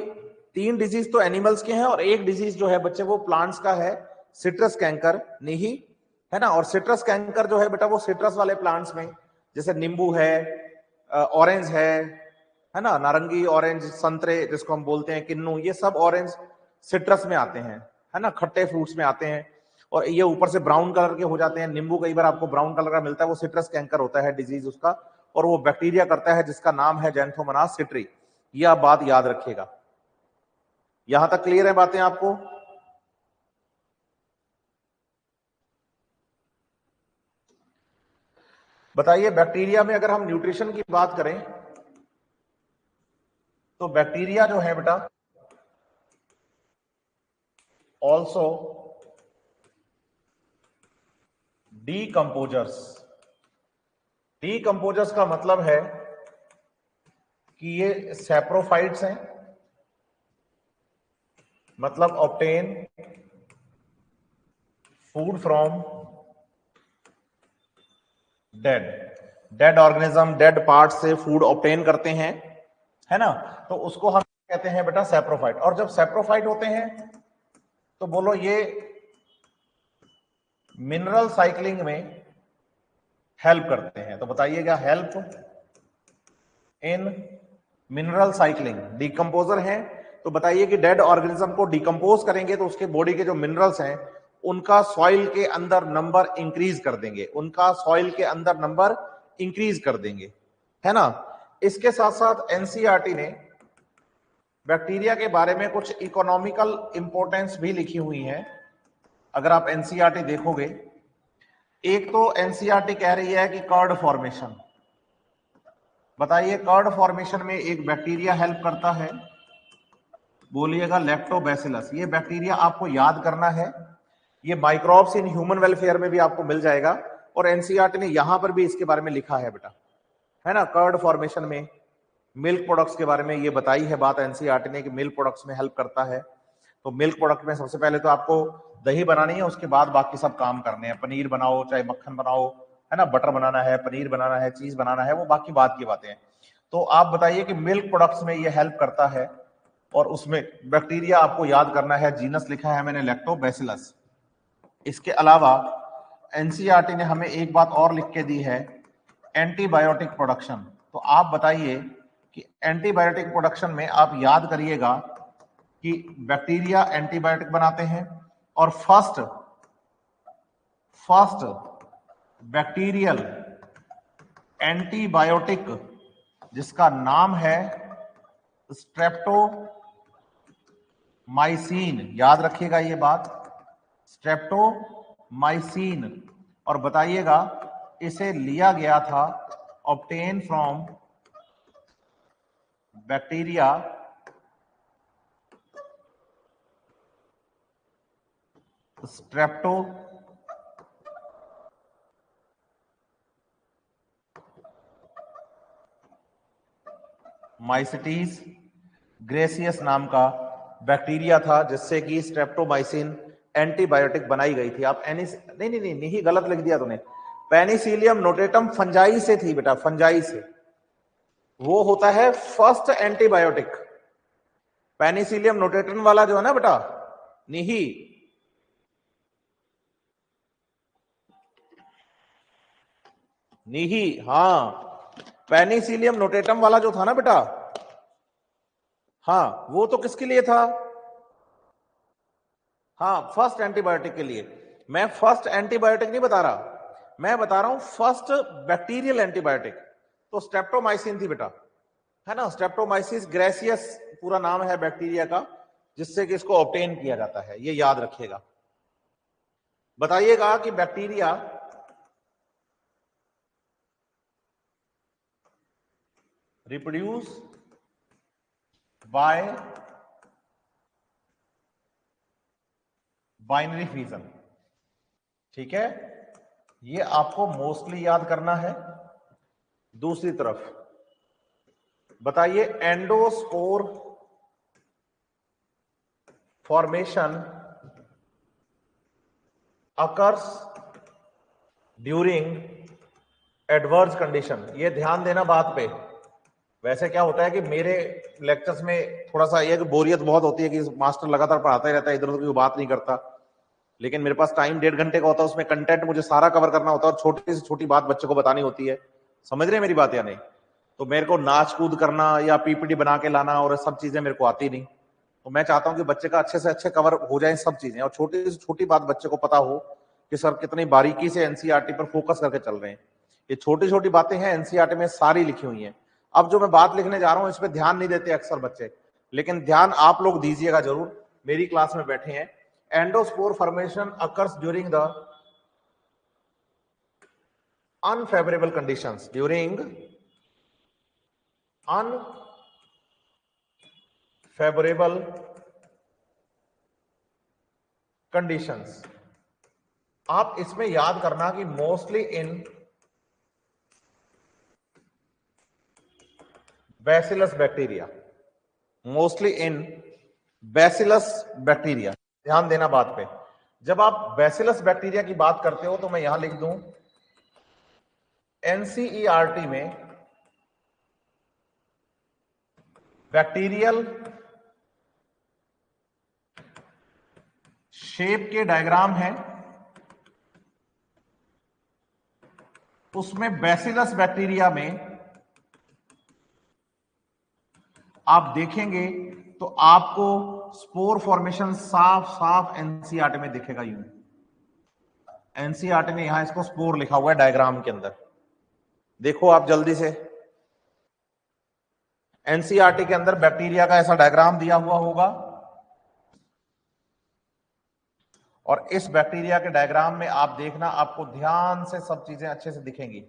3 डिजीज तो एनिमल्स के हैं और एक डिजीज जो है बच्चे वो प्लांट्स का है, सिट्रस कैंकर नहीं, है ना। और सिट्रस कैंकर जो है बेटा वो सिट्रस वाले प्लांट्स में, जैसे नींबू है, ऑरेंज है ना, नारंगी, ऑरेंज, संतरे जिसको हम बोलते हैं, किन्नू, ये सब ऑरेंज सिट्रस में आते हैं, है ना, खट्टे फ्रूट्स में आते हैं। और ये ऊपर से ब्राउन कलर के हो जाते हैं, नींबू कई बार आपको ब्राउन कलर का मिलता है, वो सिट्रस कैंकर होता है डिजीज उसका, और वो बैक्टीरिया करता है जिसका नाम है जैंथोमोनास सिट्री। ये आप बात याद रखिएगा। यहां तक क्लियर है बातें आपको? बताइए, बैक्टीरिया में अगर हम न्यूट्रिशन की बात करें तो बैक्टीरिया जो है बेटा ऑल्सो डीकंपोजर्स। डीकंपोजर्स का मतलब है कि ये सैप्रोफाइट्स हैं, मतलब obtain food from dead, dead organism, dead part से फूड ऑब्टेन करते हैं, है ना। तो उसको हम कहते हैं बेटा सैप्रोफाइट। और जब सैप्रोफाइट होते हैं तो बोलो ये मिनरल साइक्लिंग में हेल्प करते हैं। तो बताइएगा, help in mineral cycling, decomposer हैं। तो बताइए कि डेड ऑर्गेनिज्म को डिकम्पोज करेंगे तो उसके बॉडी के जो मिनरल्स हैं उनका सॉइल के अंदर नंबर इंक्रीज कर देंगे, उनका सॉइल के अंदर नंबर इंक्रीज कर देंगे, है ना। इसके साथ साथ एनसीईआरटी ने बैक्टीरिया के बारे में कुछ इकोनॉमिकल इंपॉर्टेंस भी लिखी हुई है। अगर आप एनसीईआरटी देखोगे, एक तो एनसीईआरटी कह रही है कि कर्ड फॉर्मेशन, बताइए कर्ड फॉर्मेशन में एक बैक्टीरिया हेल्प करता है, बोलिएगा लैक्टोबैसिलस। ये बैक्टीरिया आपको याद करना है, ये माइक्रोब्स इन ह्यूमन वेलफेयर में भी आपको मिल जाएगा, और एनसीईआरटी ने यहां पर भी इसके बारे में लिखा है बेटा, है ना। कर्ड फॉर्मेशन में मिल्क प्रोडक्ट्स के बारे में ये बताई है बात एनसीईआरटी ने कि मिल्क प्रोडक्ट्स में हेल्प करता है। तो मिल्क प्रोडक्ट में सबसे पहले तो आपको दही बनानी है, उसके बाद बाकी सब काम करने हैं, पनीर बनाओ चाहे मक्खन बनाओ, है ना, बटर बनाना है, पनीर बनाना है, चीज बनाना है, वो बाकी बात की बातें हैं। तो आप बताइए कि मिल्क प्रोडक्ट्स में ये हेल्प करता है, और उसमें बैक्टीरिया आपको याद करना है, जीनस लिखा है मैंने लैक्टोबैसिलस। इसके अलावा एनसीईआरटी ने हमें एक बात और लिख के दी है, एंटीबायोटिक प्रोडक्शन। तो आप बताइए कि एंटीबायोटिक प्रोडक्शन में आप याद करिएगा कि बैक्टीरिया एंटीबायोटिक बनाते हैं, और फर्स्ट बैक्टीरियल एंटीबायोटिक जिसका नाम है स्ट्रेप्टोमाइसिन, याद रखिएगा ये बात, स्ट्रेप्टोमाइसिन। और बताइएगा इसे लिया गया था obtain from bacteria strepto mycetes gracious नाम का बैक्टीरिया था जिससे कि स्ट्रेप्टोमाइसिन एंटीबायोटिक बनाई गई थी। आप नहीं गलत लिख दिया तूने। पेनिसिलियम नोटेटम फंजाई से थी बेटा, फंजाई से। वो होता है फर्स्ट एंटीबायोटिक। पेनिसिलियम नोटेटम वाला जो है ना बेटा, निही, निही, हाँ, पेनिसिलियम नोटेटम वाला जो था ना बेटा, हाँ, वो तो किसके लिए था? हाँ, फर्स्ट एंटीबायोटिक के लिए। मैं फर्स्ट एंटीबायोटिक नहीं बता रहा, मैं बता रहा हूं फर्स्ट बैक्टीरियल एंटीबायोटिक। तो स्ट्रेप्टोमाइसिन थी बेटा, है ना, स्ट्रेप्टोमाइसिस ग्रेसियस पूरा नाम है बैक्टीरिया का, जिससे कि इसको ऑब्टेन किया जाता है, ये याद रखिएगा। बताइएगा कि bacteria reproduce by binary fission, ठीक है, ये आपको मोस्टली याद करना है। दूसरी तरफ बताइए, endospore formation occurs during adverse condition. ये ध्यान देना बात पे। वैसे क्या होता है कि मेरे लेक्चर्स में थोड़ा सा ये बोरियत बहुत होती है कि मास्टर लगातार पढ़ाता ही रहता है, इधर उधर की बात नहीं करता। लेकिन मेरे पास टाइम 1.5 घंटे का होता है, उसमें कंटेंट मुझे सारा कवर करना होता है और छोटी से छोटी बात बच्चे को बतानी होती है। समझ रहे हैं मेरी बात या नहीं? तो मेरे को नाच कूद करना या पीपीटी बना के लाना और सब चीजें मेरे को आती नहीं। तो मैं चाहता हूं कि बच्चे का अच्छे से अच्छे कवर हो जाए सब चीजें, और छोटी से छोटी बात बच्चे को पता हो कि सर कितनी बारीकी से एनसीईआरटी पर फोकस करके चल रहे हैं। ये छोटी छोटी बातें हैं, एनसीईआरटी में सारी लिखी हुई हैं। अब जो मैं बात लिखने जा रहा हूं इस पर ध्यान नहीं देते अक्सर बच्चे, लेकिन ध्यान आप लोग दीजिएगा जरूर, मेरी क्लास में बैठे हैं। Endospore formation occurs during the unfavorable conditions, during unfavorable conditions। आप इसमें याद करना कि mostly in bacillus bacteria, mostly in bacillus bacteria. ध्यान देना बात पे। जब आप बैसिलस बैक्टीरिया की बात करते हो तो मैं यहां लिख दूं एनसीईआरटी में बैक्टीरियल शेप के डायग्राम है, उसमें बैसिलस बैक्टीरिया में आप देखेंगे तो आपको स्पोर फॉर्मेशन साफ साफ एनसीईआरटी में दिखेगा। यूं एनसीईआरटी ने यहां इसको स्पोर लिखा हुआ है डायग्राम के अंदर, देखो आप जल्दी से। एनसीईआरटी के अंदर बैक्टीरिया का ऐसा डायग्राम दिया हुआ होगा, और इस बैक्टीरिया के डायग्राम में आप देखना, आपको ध्यान से सब चीजें अच्छे से दिखेंगी।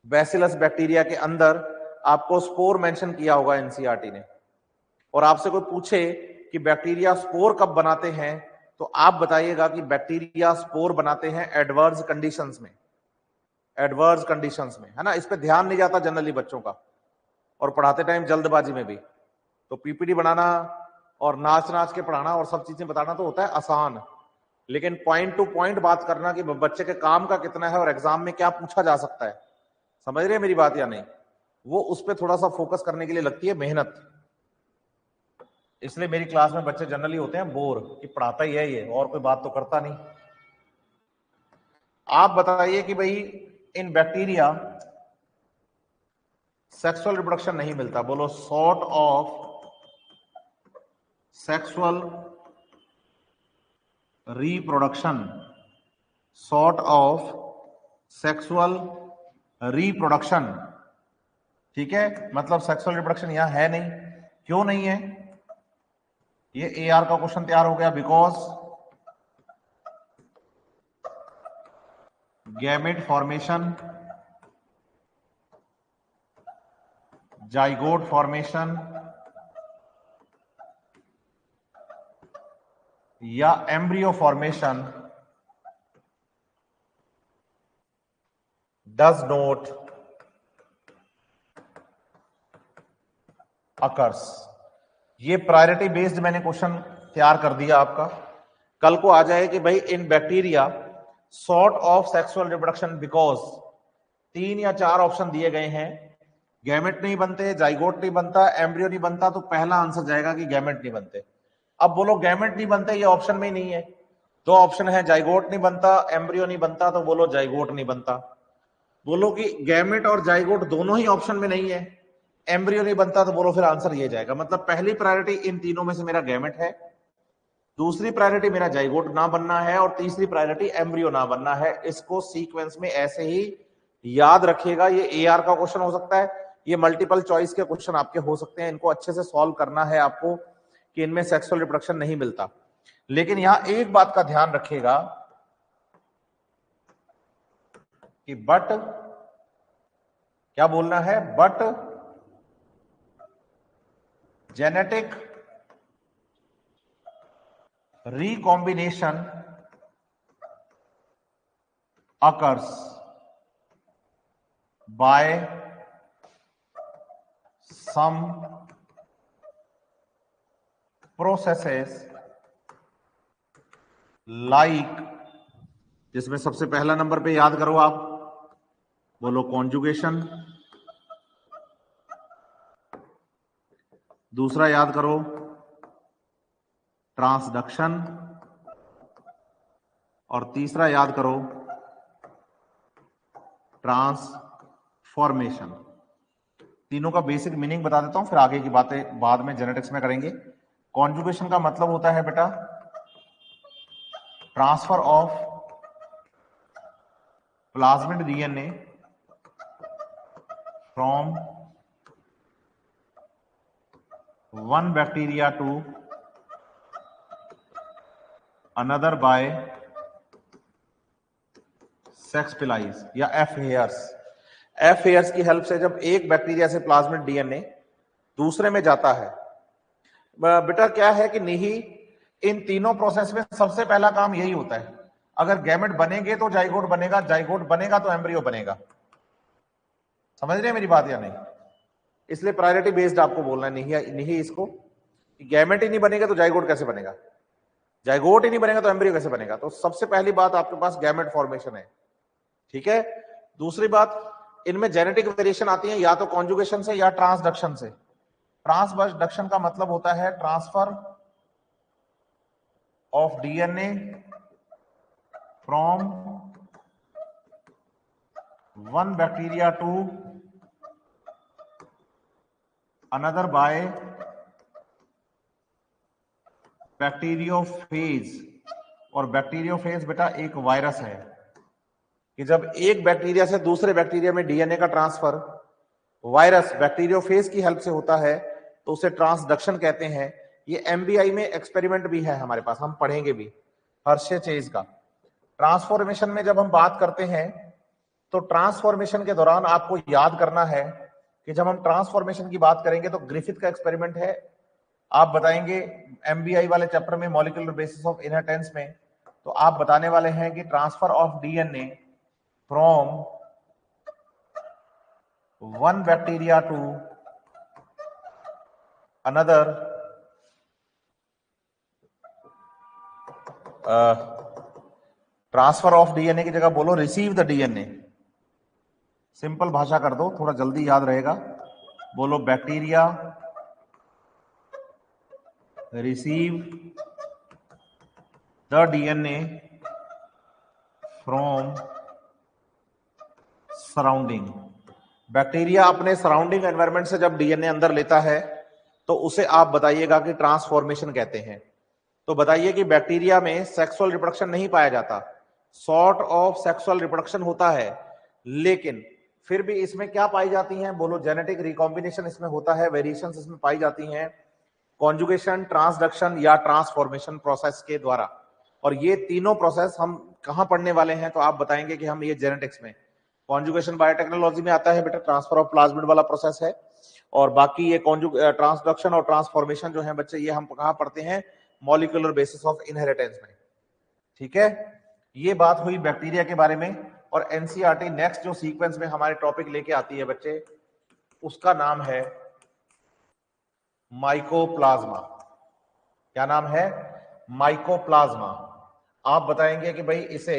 बैसिलस बैक्टीरिया के अंदर आपको स्पोर मेंशन किया होगा एनसीईआरटी ने, और आपसे कोई पूछे कि बैक्टीरिया स्पोर कब बनाते हैं, तो आप बताइएगा कि बैक्टीरिया स्पोर बनाते हैं एडवर्स कंडीशंस में, एडवर्स कंडीशंस में, है ना। इस पे ध्यान नहीं जाता जनरली बच्चों का, और पढ़ाते टाइम जल्दबाजी में भी। तो पीपीटी बनाना और नाच नाच के पढ़ाना और सब चीजें बताना तो होता है आसान, लेकिन पॉइंट टू पॉइंट बात करना कि बच्चे के काम का कितना है और एग्जाम में क्या पूछा जा सकता है, समझ रहे हैं मेरी बात या नहीं, वो उस पर थोड़ा सा फोकस करने के लिए लगती है मेहनत। इसलिए मेरी क्लास में बच्चे जनरली होते हैं बोर कि पढ़ाता ही है ये और कोई बात तो करता नहीं। आप बताइए कि भाई इन बैक्टीरिया सेक्सुअल रिप्रोडक्शन नहीं मिलता, बोलो sort of sexual reproduction, sort of sexual reproduction, ठीक है, मतलब सेक्सुअल रिप्रोडक्शन यहां है नहीं। क्यों नहीं है? ये एआर का क्वेश्चन तैयार हो गया, because gamete formation, zygote formation या embryo formation does not occurs. ये प्रायोरिटी बेस्ड मैंने क्वेश्चन तैयार कर दिया आपका। कल को आ जाए कि भाई इन bacteria sort of sexual reproduction because 3 या 4 ऑप्शन दिए गए हैं, गैमेट नहीं बनते, जाइगोट नहीं बनता, एम्ब्रियो नहीं बनता, तो पहला आंसर जाएगा कि गैमेट नहीं बनते। अब बोलो गैमेट नहीं बनते, ये ऑप्शन में ही नहीं है। 2 ऑप्शन है, जाइगोट नहीं बनता, एम्ब्रियो नहीं बनता, तो बोलो जाइगोट नहीं बनता। बोलो कि गैमेट और जाइगोट दोनों ही ऑप्शन में नहीं है, एम्ब्रियो नहीं बनता, तो बोलो फिर आंसर ये जाएगा। मतलब पहली प्रायोरिटी इन तीनों में से मेरा गैमेट है, दूसरी प्रायोरिटी मेरा जाइगोट ना बनना है, और तीसरी प्रायोरिटी एम्ब्रियो ना बनना है। इसको सीक्वेंस में ऐसे ही याद रखिएगा। ये एआर का क्वेश्चन हो सकता है, ये मल्टीपल चॉइस के क्वेश्चन आपके हो सकते हैं। इनको अच्छे से सॉल्व करना है आपको कि इनमें सेक्सुअल रिप्रोडक्शन नहीं मिलता। लेकिन यहां एक बात का ध्यान रखिएगा कि बट क्या बोलना है, but genetic recombination occurs by some processes like, जिसमें सबसे पहला नंबर पे याद करो आप, बोलो कॉन्जुगेशन, दूसरा याद करो ट्रांसडक्शन, और तीसरा याद करो ट्रांसफॉर्मेशन। तीनों का बेसिक मीनिंग बता देता हूं, फिर आगे की बातें बाद में जेनेटिक्स में करेंगे। कॉन्जुगेशन का मतलब होता है बेटा transfer of plasmid DNA from one bacteria to another by sex pili या एफ हेयर्स। एफ हेयर्स की हेल्प से जब एक बैक्टीरिया से प्लाज्मिड डीएनए दूसरे में जाता है, बेटा क्या है कि नहीं, इन तीनों प्रोसेस में सबसे पहला काम यही होता है। अगर गैमेट बनेंगे तो जाइगोट बनेगा, जाइगोट बनेगा तो एम्ब्रियो बनेगा। समझ रहे हैं मेरी बात या नहीं? इसलिए प्रायोरिटी बेस्ड आपको बोलना है, नहीं इसको, गैमेट ही नहीं बनेगा तो जाइगोट कैसे बनेगा, जाइगोट ही नहीं बनेगा तो एम्ब्रियो कैसे बनेगा। तो सबसे पहली बात आपके पास गैमेट फॉर्मेशन है, ठीक है। दूसरी बात, इनमें जेनेटिक वेरिएशन आती है या तो कॉन्जुगेशन से या ट्रांसडक्शन से। ट्रांसडक्शन का मतलब होता है transfer of DNA from one bacteria to another by bacteriophage. और बैक्टीरियोफेज बेटा एक वायरस है कि जब एक बैक्टीरिया से दूसरे बैक्टीरिया में डीएनए का ट्रांसफर वायरस बैक्टीरियोफेज की हेल्प से होता है तो उसे ट्रांसडक्शन कहते हैं। ये एमबीआई में एक्सपेरिमेंट भी है हमारे पास, हम पढ़ेंगे भी हर्शे चेज का। ट्रांसफॉर्मेशन में जब हम बात करते हैं तो ट्रांसफॉर्मेशन के दौरान आपको याद करना है कि जब हम ट्रांसफॉर्मेशन की बात करेंगे तो ग्रिफिथ का एक्सपेरिमेंट है, आप बताएंगे एमबीआई वाले चैप्टर में मॉलिक्यूलर बेसिस ऑफ इनहेरिटेंस में, तो आप बताने वाले हैं कि transfer of DNA from one bacteria to another transfer of DNA की जगह बोलो रिसीव द डीएनए। सिंपल भाषा कर दो, थोड़ा जल्दी याद रहेगा। बोलो bacteria receive the DNA from surrounding. Bacteria अपने सराउंडिंग एनवायरनमेंट से जब डीएनए अंदर लेता है तो उसे आप बताइएगा कि ट्रांसफॉर्मेशन कहते हैं। तो बताइए कि बैक्टीरिया में सेक्सुअल रिप्रोडक्शन नहीं पाया जाता, सॉर्ट ऑफ सेक्सुअल रिप्रोडक्शन होता है, लेकिन फिर भी इसमें क्या पाई जाती हैं, बोलो जेनेटिक रिकॉम्बिनेशन इसमें होता है, वेरिएशंस इसमें पाई जाती हैं कॉन्जुगेशन, ट्रांसडक्शन या ट्रांसफॉर्मेशन प्रोसेस के द्वारा। और ये तीनों प्रोसेस हम कहां पढ़ने वाले हैं, तो आप बताएंगे कि हम ये जेनेटिक्स में, कॉन्जुगेशन बायोटेक्नोलॉजी में आता है बेटा, ट्रांसफर ऑफ प्लाज्मिड वाला प्रोसेस है। और बाकी ये ट्रांसडक्शन और ट्रांसफॉर्मेशन जो है बच्चे, ये हम कहां पढ़ते हैं, मॉलिक्यूलर बेसिस ऑफ इनहेरिटेंस में, ठीक है। ये बात हुई बैक्टीरिया के बारे में। और एनसीईआरटी नेक्स्ट जो सीक्वेंस में हमारे टॉपिक लेके आती है बच्चे, उसका नाम है माइकोप्लाज्मा। क्या नाम है? माइकोप्लाज्मा। आप बताएंगे कि भाई इसे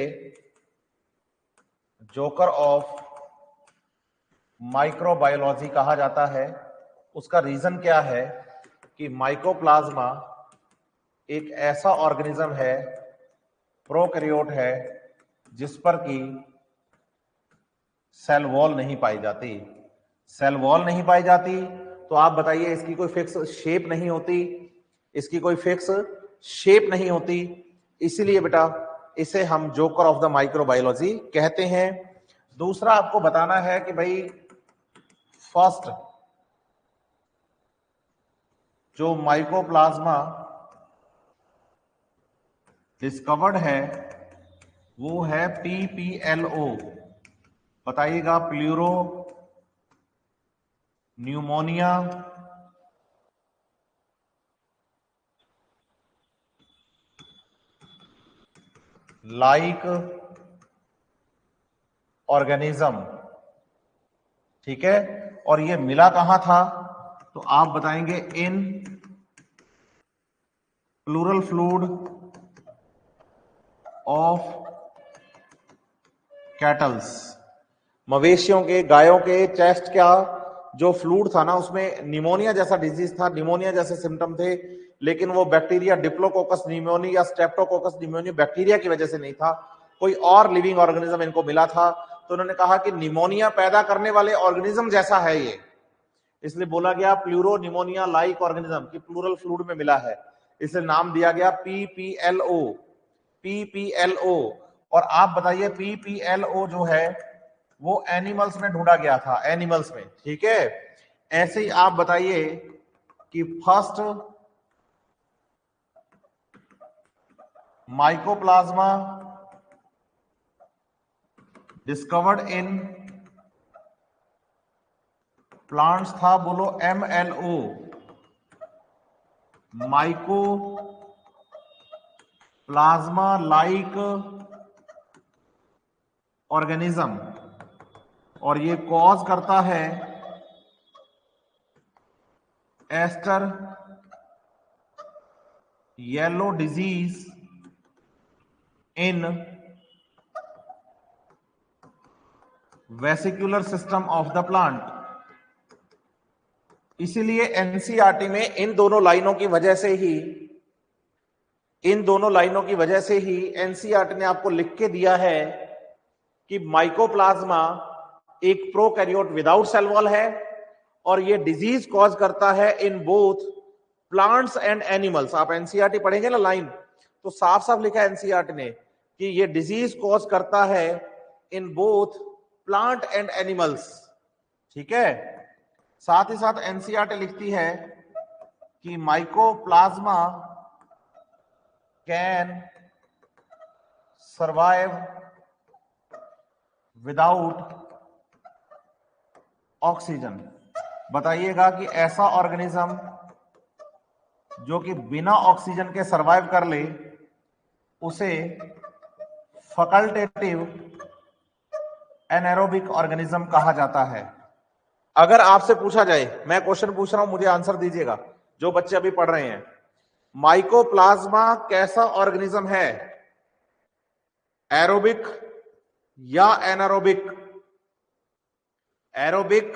जोकर ऑफ माइक्रोबायोलॉजी कहा जाता है। उसका रीजन क्या है कि माइकोप्लाज्मा एक ऐसा ऑर्गेनिज्म है, प्रोकैरियोट है, जिस पर कि सेल वॉल नहीं पाई जाती। सेल वॉल नहीं पाई जाती तो आप बताइए इसकी कोई फिक्स शेप नहीं होती, इसकी कोई फिक्स शेप नहीं होती, इसीलिए बेटा इसे हम जोकर ऑफ द माइक्रोबायोलॉजी कहते हैं। दूसरा आपको बताना है कि भाई फर्स्ट जो माइकोप्लाज्मा डिस्कवर्ड है वो है PPLO। बताइएगा, प्लूरो न्यूमोनिया लाइक ऑर्गेनिज्म। ठीक है, और ये मिला कहां था? तो आप बताएंगे इन प्लूरल फ्लूइड ऑफ कैटल्स। मवेशियों के, गायों के चेस्ट का जो फ्लूइड था ना, उसमें निमोनिया जैसा डिजीज था, निमोनिया जैसे सिम्टम थे, लेकिन वो बैक्टीरिया डिप्लोकोकस निमोनिया या स्ट्रेप्टोकोकस निमोनिया बैक्टीरिया की वजह से नहीं था, कोई और लिविंग ऑर्गेनिज्म इनको मिला था। तो उन्होंने कहा कि निमोनिया पैदा करने वाले ऑर्गेनिज्म जैसा है ये, इसलिए बोला गया प्लूरो निमोनिया लाइक ऑर्गेनिज्म की प्लूरल फ्लूइड में मिला है, इसलिए नाम दिया गया PPLO। PPLO। और आप बताइए PPLO जो है वो एनिमल्स में ढूंढा गया था, एनिमल्स में। ठीक है, ऐसे ही आप बताइए कि first mycoplasma discovered in plants था, बोलो MLO, mycoplasma like organism, और ये कॉज करता है aster yellow disease in vesicular system of the plant. इसीलिए एनसीईआरटी में इन दोनों लाइनों की वजह से ही एनसीईआरटी ने आपको लिख के दिया है कि माइकोप्लाज्मा एक प्रोकैरियोट विदाउट सेल वॉल है और ये डिजीज कॉज करता है in both plants and animals. आप एनसीईआरटी पढ़ेंगे ना लाइन, तो साफ साफ लिखा है एनसीईआरटी ने कि ये डिजीज कॉज करता है in both plant and animals. ठीक है, साथ ही साथ एनसीईआरटी लिखती है कि mycoplasma can survive without oxygen. बताइएगा कि ऐसा ऑर्गेनिज्म जो कि बिना ऑक्सीजन के सरवाइव कर ले उसे फैकल्टेटिव एनारोबिक ऑर्गेनिज्म कहा जाता है। अगर आपसे पूछा जाए, मैं क्वेश्चन पूछ रहा हूं, मुझे आंसर दीजिएगा, जो बच्चे अभी पढ़ रहे हैं, माइकोप्लाज्मा कैसा ऑर्गेनिज्म है? एरोबिक या एनारोबिक? एरोबिक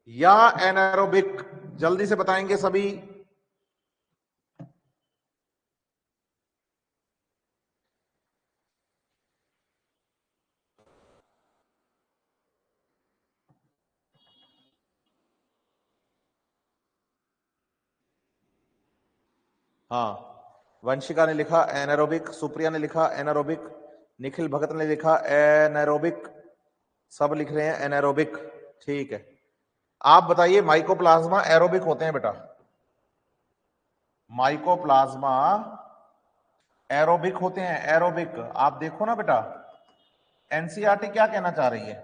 या एनारोबिक? जल्दी से बताएंगे सभी। हाँ, वंशिका ने लिखा एनारोबिक, सुप्रिया ने लिखा एनारोबिक, निखिल भगत ने लिखा एनारोबिक, सब लिख रहे हैं एनारोबिक। ठीक है, आप बताइए माइकोप्लाज्मा एरोबिक होते हैं बेटा? माइकोप्लाज्मा एरोबिक होते हैं, एरोबिक। आप देखो ना बेटा, एनसीईआरटी क्या कहना चाह रही है?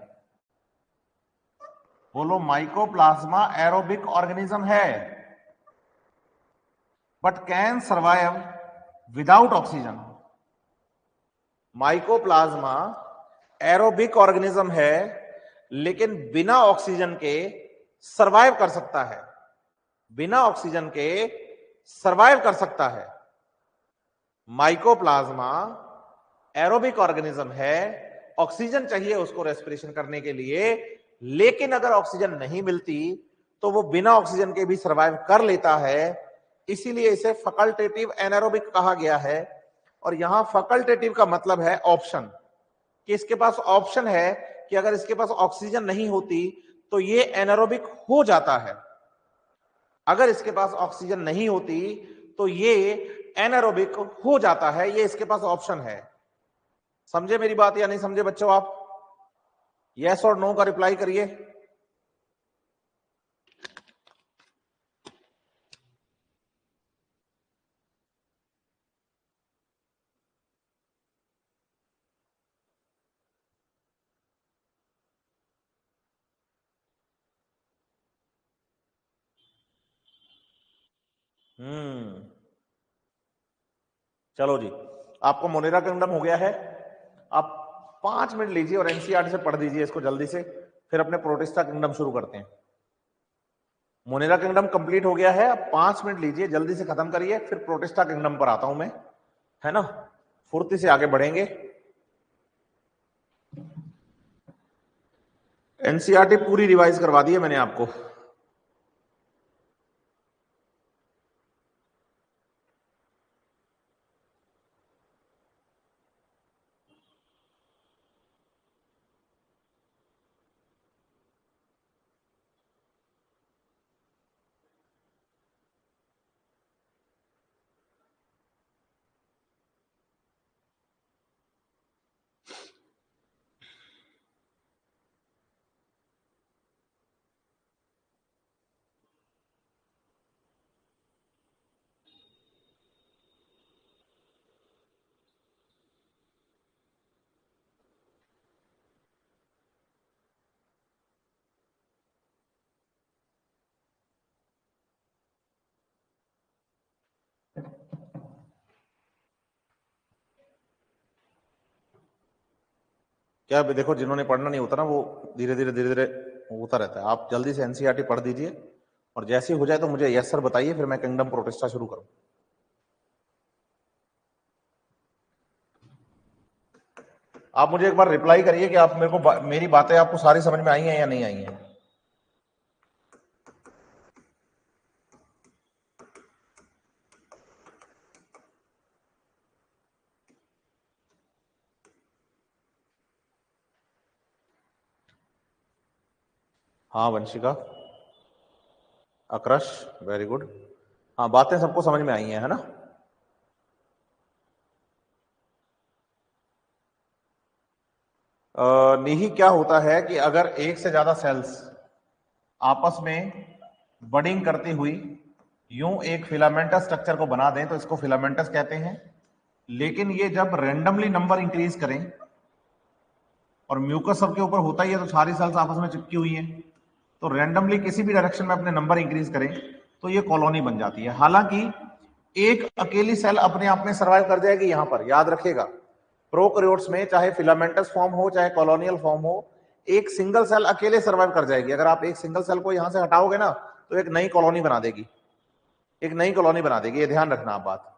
बोलो, माइकोप्लाज्मा एरोबिक ऑर्गेनिज्म है but can survive without oxygen. Mycoplasma aerobic organism है लेकिन बिना ऑक्सीजन के सरवाइव कर सकता है। बिना ऑक्सीजन के सरवाइव कर सकता है। माइकोप्लाज्मा एरोबिक ऑर्गेनिज्म है, ऑक्सीजन चाहिए उसको रेस्पिरेशन करने के लिए, लेकिन अगर ऑक्सीजन नहीं मिलती तो वो बिना ऑक्सीजन के भी सरवाइव कर लेता है। इसीलिए इसे फैकल्टेटिव एनारोबिक कहा गया है। और यहां फैकल्टेटिव का मतलब है ऑप्शन, कि इसके पास ऑप्शन है कि अगर इसके पास ऑक्सीजन नहीं होती तो ये एनारोबिक हो जाता है, अगर इसके पास ऑक्सीजन नहीं होती तो ये एनारोबिक हो जाता है। ये इसके पास ऑप्शन है। समझे मेरी बात या नहीं समझे बच्चों? आप यस और नो का रिप्लाई करिए। चलो जी, आपको मोनेरा किंगडम हो गया है। आप 5 मिनट लीजिए और एनसीईआरटी से पढ़ दीजिए इसको जल्दी से, फिर अपने प्रोटिस्टा किंगडम शुरू करते हैं। मोनेरा किंगडम कंप्लीट हो गया है, अब 5 मिनट लीजिए, जल्दी से खत्म करिए, फिर प्रोटिस्टा किंगडम पर आता हूं मैं, है ना। फुर्ती से आगे बढ़ेंगे। एनसीईआरटी पूरी रिवाइज करवा दी है मैंने आपको। क्या देखो, जिन्होंने पढ़ना नहीं होता ना वो धीरे धीरे होता रहता है। आप जल्दी से एनसीईआरटी पढ़ दीजिए और जैसे ही हो जाए तो मुझे यस सर बताइए, फिर मैं किंगडम प्रोटिस्टा शुरू करूं। आप मुझे एक बार रिप्लाई करिए कि आप मेरे को मेरी बातें आपको सारी समझ में आई हैं या नहीं आई हैं। हाँ वंशिका, अक्रश, वेरी गुड। हाँ, बातें सबको समझ में आई हैं, है ना। नीही क्या होता है कि अगर एक से ज्यादा सेल्स आपस में बडिंग करती हुई यूं एक फिलामेंटस स्ट्रक्चर को बना दें तो इसको फिलामेंटस कहते हैं। लेकिन ये जब रैंडमली नंबर इंक्रीज करें, और म्यूकस सबके ऊपर होता ही है तो सारी सेल्स आपस में चिपकी हुई हैं, तो रैंडमली किसी भी डायरेक्शन में अपने नंबर इंक्रीज करें तो ये कॉलोनी बन जाती है। हालांकि एक अकेली सेल अपने आप में सर्वाइव कर जाएगी। यहां पर याद रखिएगा, प्रोकैरियोट्स में चाहे फिलामेंटस फॉर्म हो चाहे कॉलोनियल फॉर्म हो, एक सिंगल सेल अकेले सर्वाइव कर जाएगी। अगर आप एक सिंगल सेल को यहां से हटाओगे ना तो एक नई कॉलोनी बना देगी, एक नई कॉलोनी बना देगी। ये ध्यान रखना आप बात,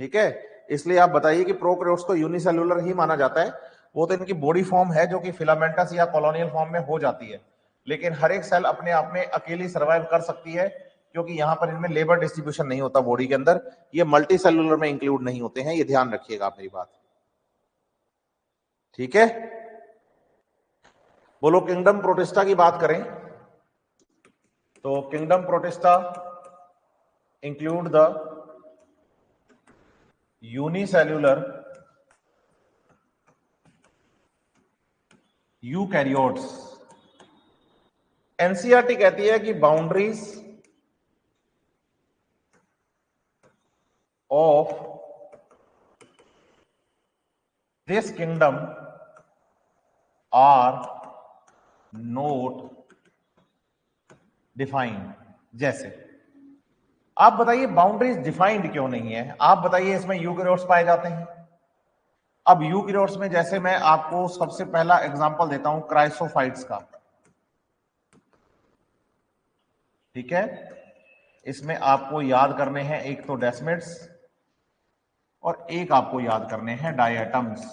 ठीक है। इसलिए आप बताइए कि प्रोकैरियोट्स को यूनिसेल्युलर ही माना जाता है। वो तो इनकी बॉडी फॉर्म है जो कि फिलामेंटस या कॉलोनियल फॉर्म में हो जाती है, लेकिन हर एक सेल अपने आप में अकेली सर्वाइव कर सकती है, क्योंकि यहां पर इनमें लेबर डिस्ट्रीब्यूशन नहीं होता बॉडी के अंदर। ये मल्टी सेलुलर में इंक्लूड नहीं होते हैं, ये ध्यान रखिएगा आप मेरी बात, ठीक है। बोलो, किंगडम प्रोटिस्टा की बात करें तो kingdom protista include the unicellular eukaryotes. NCERT कहती है कि boundaries of this kingdom are not defined. जैसे आप बताइए बाउंड्रीज डिफाइंड क्यों नहीं है? आप बताइए, इसमें यूकैरियोट्स पाए जाते हैं। अब यूकैरियोट्स में जैसे मैं आपको सबसे पहला एग्जांपल देता हूं क्राइसोफाइट्स का, ठीक है। इसमें आपको याद करने हैं एक तो डेसिमेट्स और एक आपको याद करने हैं डायटम्स।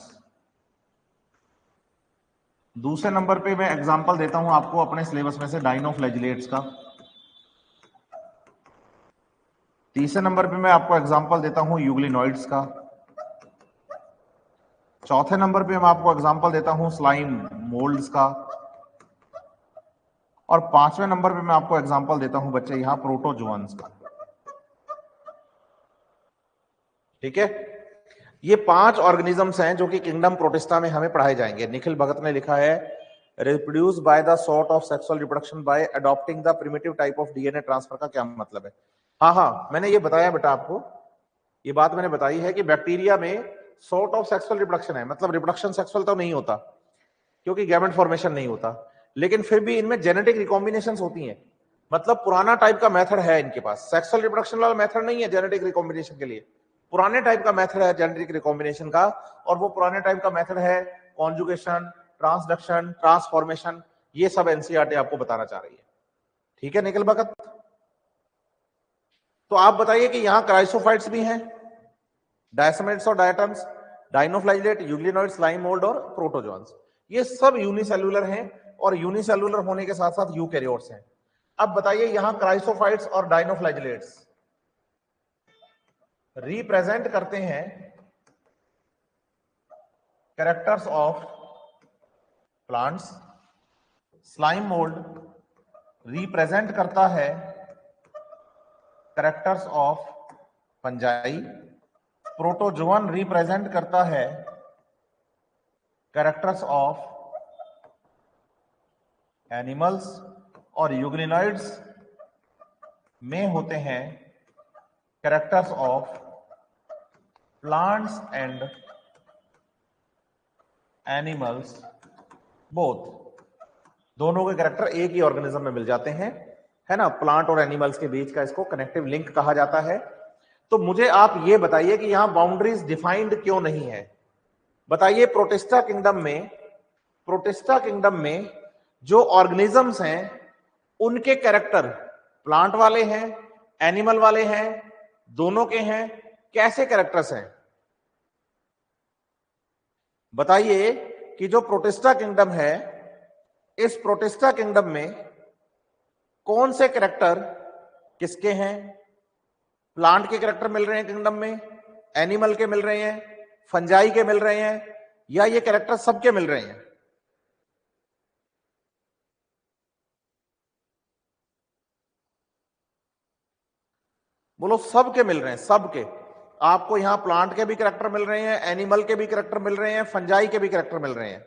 दूसरे नंबर पे मैं एग्जांपल देता हूं आपको अपने सिलेबस में से डाइनोफ्लैजिलेट्स का। तीसरे नंबर पे मैं आपको एग्जांपल देता हूं यूग्लिनॉइड्स का। चौथे नंबर पे मैं आपको एग्जांपल देता हूं स्लाइम मोल्ड्स का। और पांचवें नंबर पे मैं आपको एग्जांपल देता हूं बच्चे यहां प्रोटोजोअन्स का। ठीक है, ये 5 ऑर्गेनिजम्स हैं जो कि किंगडम प्रोटिस्टा में हमें पढ़ाए जाएंगे। निखिल भगत ने लिखा है reproduce by the sort of sexual reproduction by adopting the primitive type of DNA transfer का क्या मतलब है। हाँ, मैंने ये बताया बेटा आपको, ये बात मैंने बताई है कि बैक्टीरिया में सॉर्ट ऑफ सेक्सुअल रिप्रोडक्शन है, मतलब रिप्रोडक्शन सेक्सुअल तो नहीं होता क्योंकि गैमेट फॉर्मेशन नहीं होता, लेकिन फिर भी इनमें जेनेटिक रिकॉम्बिनेशंस होती हैं। मतलब पुराना टाइप का मेथड है इनके पास, सेक्सुअल रिप्रोडक्शन वाला मेथड नहीं है जेनेटिक रिकॉम्बिनेशन के लिए, पुराने टाइप का मेथड है जेनेटिक रिकॉम्बिनेशन का। और वो पुराने टाइप का मेथड है कॉन्जुगेशन, ट्रांसडक्शन, ट्रांसफॉर्मेशन। ये सब एनसीईआरटी आपको बताना चाह रही है। ठीक है निखिल भगत, तो आप बताइए कि यहां क्राइसोफाइट्स भी हैं, डायसमेट्स और डायटम्स, डाइनोफ्लाइलेट, यूग्लिनॉइड, स्लाइम मोल्ड और प्रोटोजोन्स, ये सब यूनिसेल्युलर हैं और यूनिसेल्युलर होने के साथ साथ यूकैरियोट्स हैं। अब बताइए यहां क्राइसोफाइट्स और डाइनोफ्लाइलेट्स रिप्रेजेंट करते हैं characters of plants, slime mould represent करता है characters of fungi, protozoan represent करता है कैरेक्टर्स ऑफ एनिमल्स और यूग्लिनॉइड्स में होते हैं characters of plants and animals both. दोनों के कैरेक्टर एक ही ऑर्गेनिज्म में मिल जाते हैं, है ना। प्लांट और एनिमल्स के बीच का इसको कनेक्टिव लिंक कहा जाता है। तो मुझे आप ये बताइए कि यहां बाउंड्रीज डिफाइंड क्यों नहीं है। बताइए प्रोटिस्टा किंगडम में जो ऑर्गेनिजम्स हैं उनके कैरेक्टर प्लांट वाले हैं, एनिमल वाले हैं, दोनों के हैं, कैसे कैरेक्टर्स हैं। बताइए कि जो प्रोटिस्टा किंगडम है, इस प्रोटिस्टा किंगडम में कौन से कैरेक्टर किसके हैं। प्लांट के कैरेक्टर मिल रहे हैं किंगडम में, एनिमल के मिल रहे हैं, फंजाई के मिल रहे हैं, या ये कैरेक्टर सबके मिल रहे हैं। बोलो सबके मिल रहे हैं, सबके। आपको यहां प्लांट के भी कैरेक्टर मिल रहे हैं, एनिमल के भी कैरेक्टर मिल रहे हैं, फंजाई के भी कैरेक्टर मिल रहे हैं।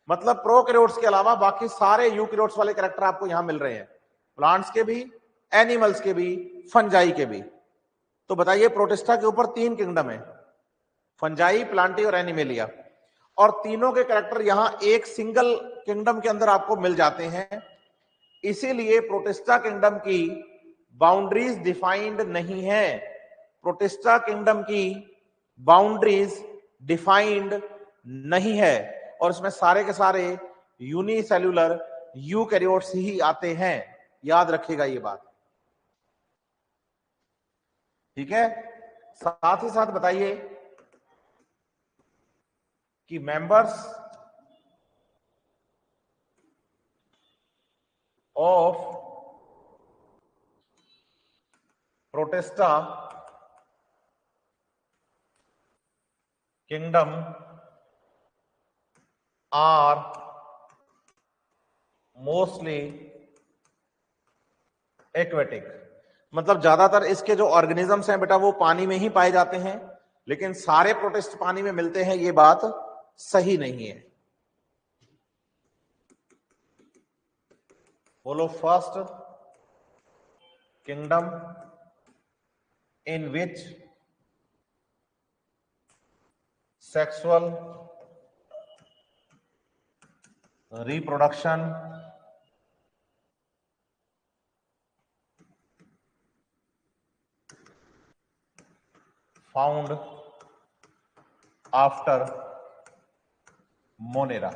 मतलब प्रोकैरियोट्स के अलावा बाकी सारे यूकैरियोट्स वाले कैरेक्टर आपको यहां मिल रहे हैं, प्लांट्स के भी, एनिमल्स के भी, फंजाई के भी। तो बताइए प्रोटिस्टा के ऊपर 3 किंगडम है, फंजाई, प्लांटी और एनिमेलिया, और तीनों के कैरेक्टर यहां एक सिंगल किंगडम के अंदर आपको मिल जाते हैं। इसीलिए प्रोटिस्टा किंगडम की बाउंड्रीज डिफाइंड नहीं है। प्रोटिस्टा किंगडम की बाउंड्रीज डिफाइंड नहीं है और इसमें सारे के सारे यूनिसेल्युलर यूकैरियोट्स ही आते हैं। याद रखिएगा ये बात, ठीक है। साथ ही साथ बताइए कि members of protista kingdom are mostly aquatic. मतलब ज्यादातर इसके जो ऑर्गेनिजम्स हैं बेटा वो पानी में ही पाए जाते हैं, लेकिन सारे प्रोटिस्ट पानी में मिलते हैं, ये बात सही नहीं है। बोलो first kingdom in which sexual reproduction found after Monera.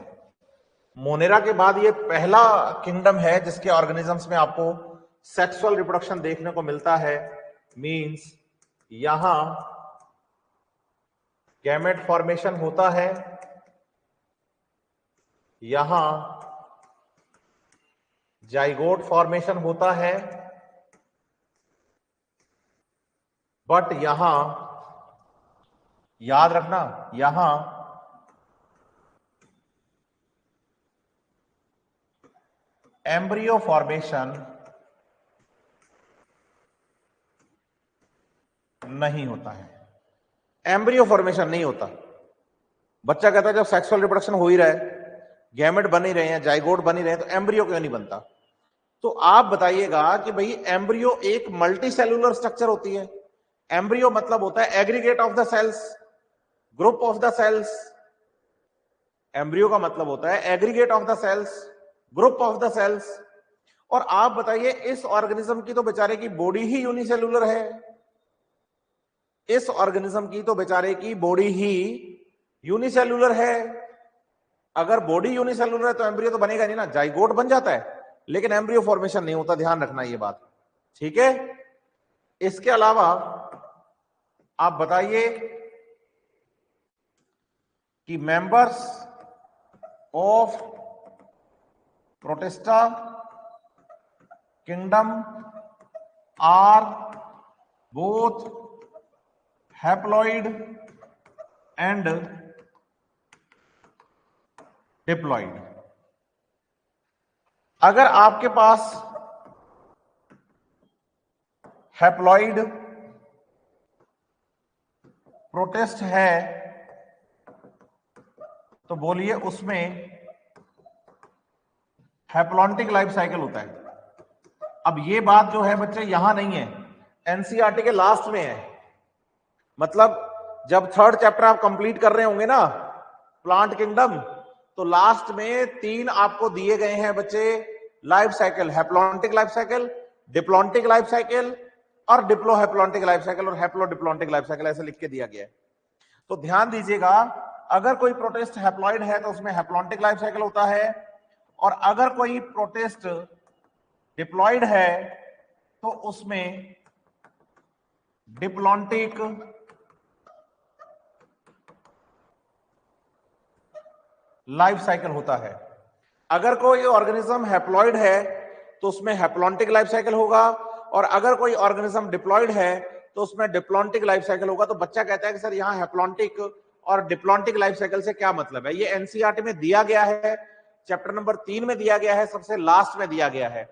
Monera के बाद ये पहला किंगडम है जिसके ऑर्गेनिजम्स में आपको सेक्सुअल रिप्रोडक्शन देखने को मिलता है, मींस यहां गैमेट फॉर्मेशन होता है, यहां जाइगोट फॉर्मेशन होता है, बट यहां याद रखना, यहां एम्ब्रियो फॉर्मेशन नहीं होता है। एम्ब्रियो फॉर्मेशन नहीं होता। बच्चा कहता है जब सेक्सुअल रिप्रोडक्शन हो ही रहा है, गैमेट बन ही रहे हैं, जाइगोट बन ही रहे हैं, तो एम्ब्रियो क्यों नहीं बनता? तो आप बताइएगा कि भाई एम्ब्रियो एक मल्टी सेलुलर स्ट्रक्चर होती है। एम्ब्रियो मतलब होता है aggregate of the cells, group of the cells. Embryo का मतलब होता है aggregate of the cells, group of the cells. और आप बताइए इस ऑर्गेनिज्म की तो बेचारे की बॉडी ही यूनिसेलुलर है, इस ऑर्गेनिज्म की तो बेचारे की बॉडी ही यूनिसेलुलर है। अगर बॉडी यूनिसेलुलर है तो एम्ब्रियो तो बनेगा नहीं ना, जाइगोट बन जाता है लेकिन एम्ब्रियो फॉर्मेशन नहीं होता। ध्यान रखना ये बात, ठीक है। इसके अलावा आप बताइए कि members of protista kingdom are both haploid and diploid. अगर आपके पास हैप्लॉइड प्रोटिस्ट है तो बोलिए उसमें हैप्लॉन्टिक लाइफ साइकिल होता है। अब ये बात जो है बच्चे यहां नहीं है, एनसीईआरटी के लास्ट में है। मतलब जब थर्ड चैप्टर आप कंप्लीट कर रहे होंगे ना प्लांट किंगडम, तो लास्ट में 3 आपको दिए गए हैं बच्चे life cycle, haplontic life cycle, diplontic life cycle और डिप्लोहैप्लॉन्टिक लाइफ साइकिल और हैप्लोडिप्लॉन्टिक लाइफ साइकिल, ऐसे लिख के दिया गया है। तो ध्यान दीजिएगा, अगर कोई प्रोटिस्ट हैप्लॉइड है तो उसमें हैप्लॉन्टिक लाइफ साइकिल होता है, और अगर कोई प्रोटिस्ट डिप्लॉइड है तो उसमें डिप्लॉन्टिक लाइफ साइकिल होता है। अगर कोई ऑर्गेनिज्म हैप्लॉइड है तो उसमें हैप्लॉन्टिक लाइफ साइकिल होगा, और अगर कोई ऑर्गेनिज्म डिप्लॉइड है तो उसमें डिप्लॉन्टिक लाइफ साइकिल होगा। तो बच्चा कहता है कि सर यहाँ हैप्लॉन्टिक और डिप्लॉन्टिक लाइफ साइकिल से क्या मतलब है? ये एनसीईआरटी में दिया गया है, चैप्टर नंबर 3 में दिया गया है, सबसे लास्ट में दिया गया है।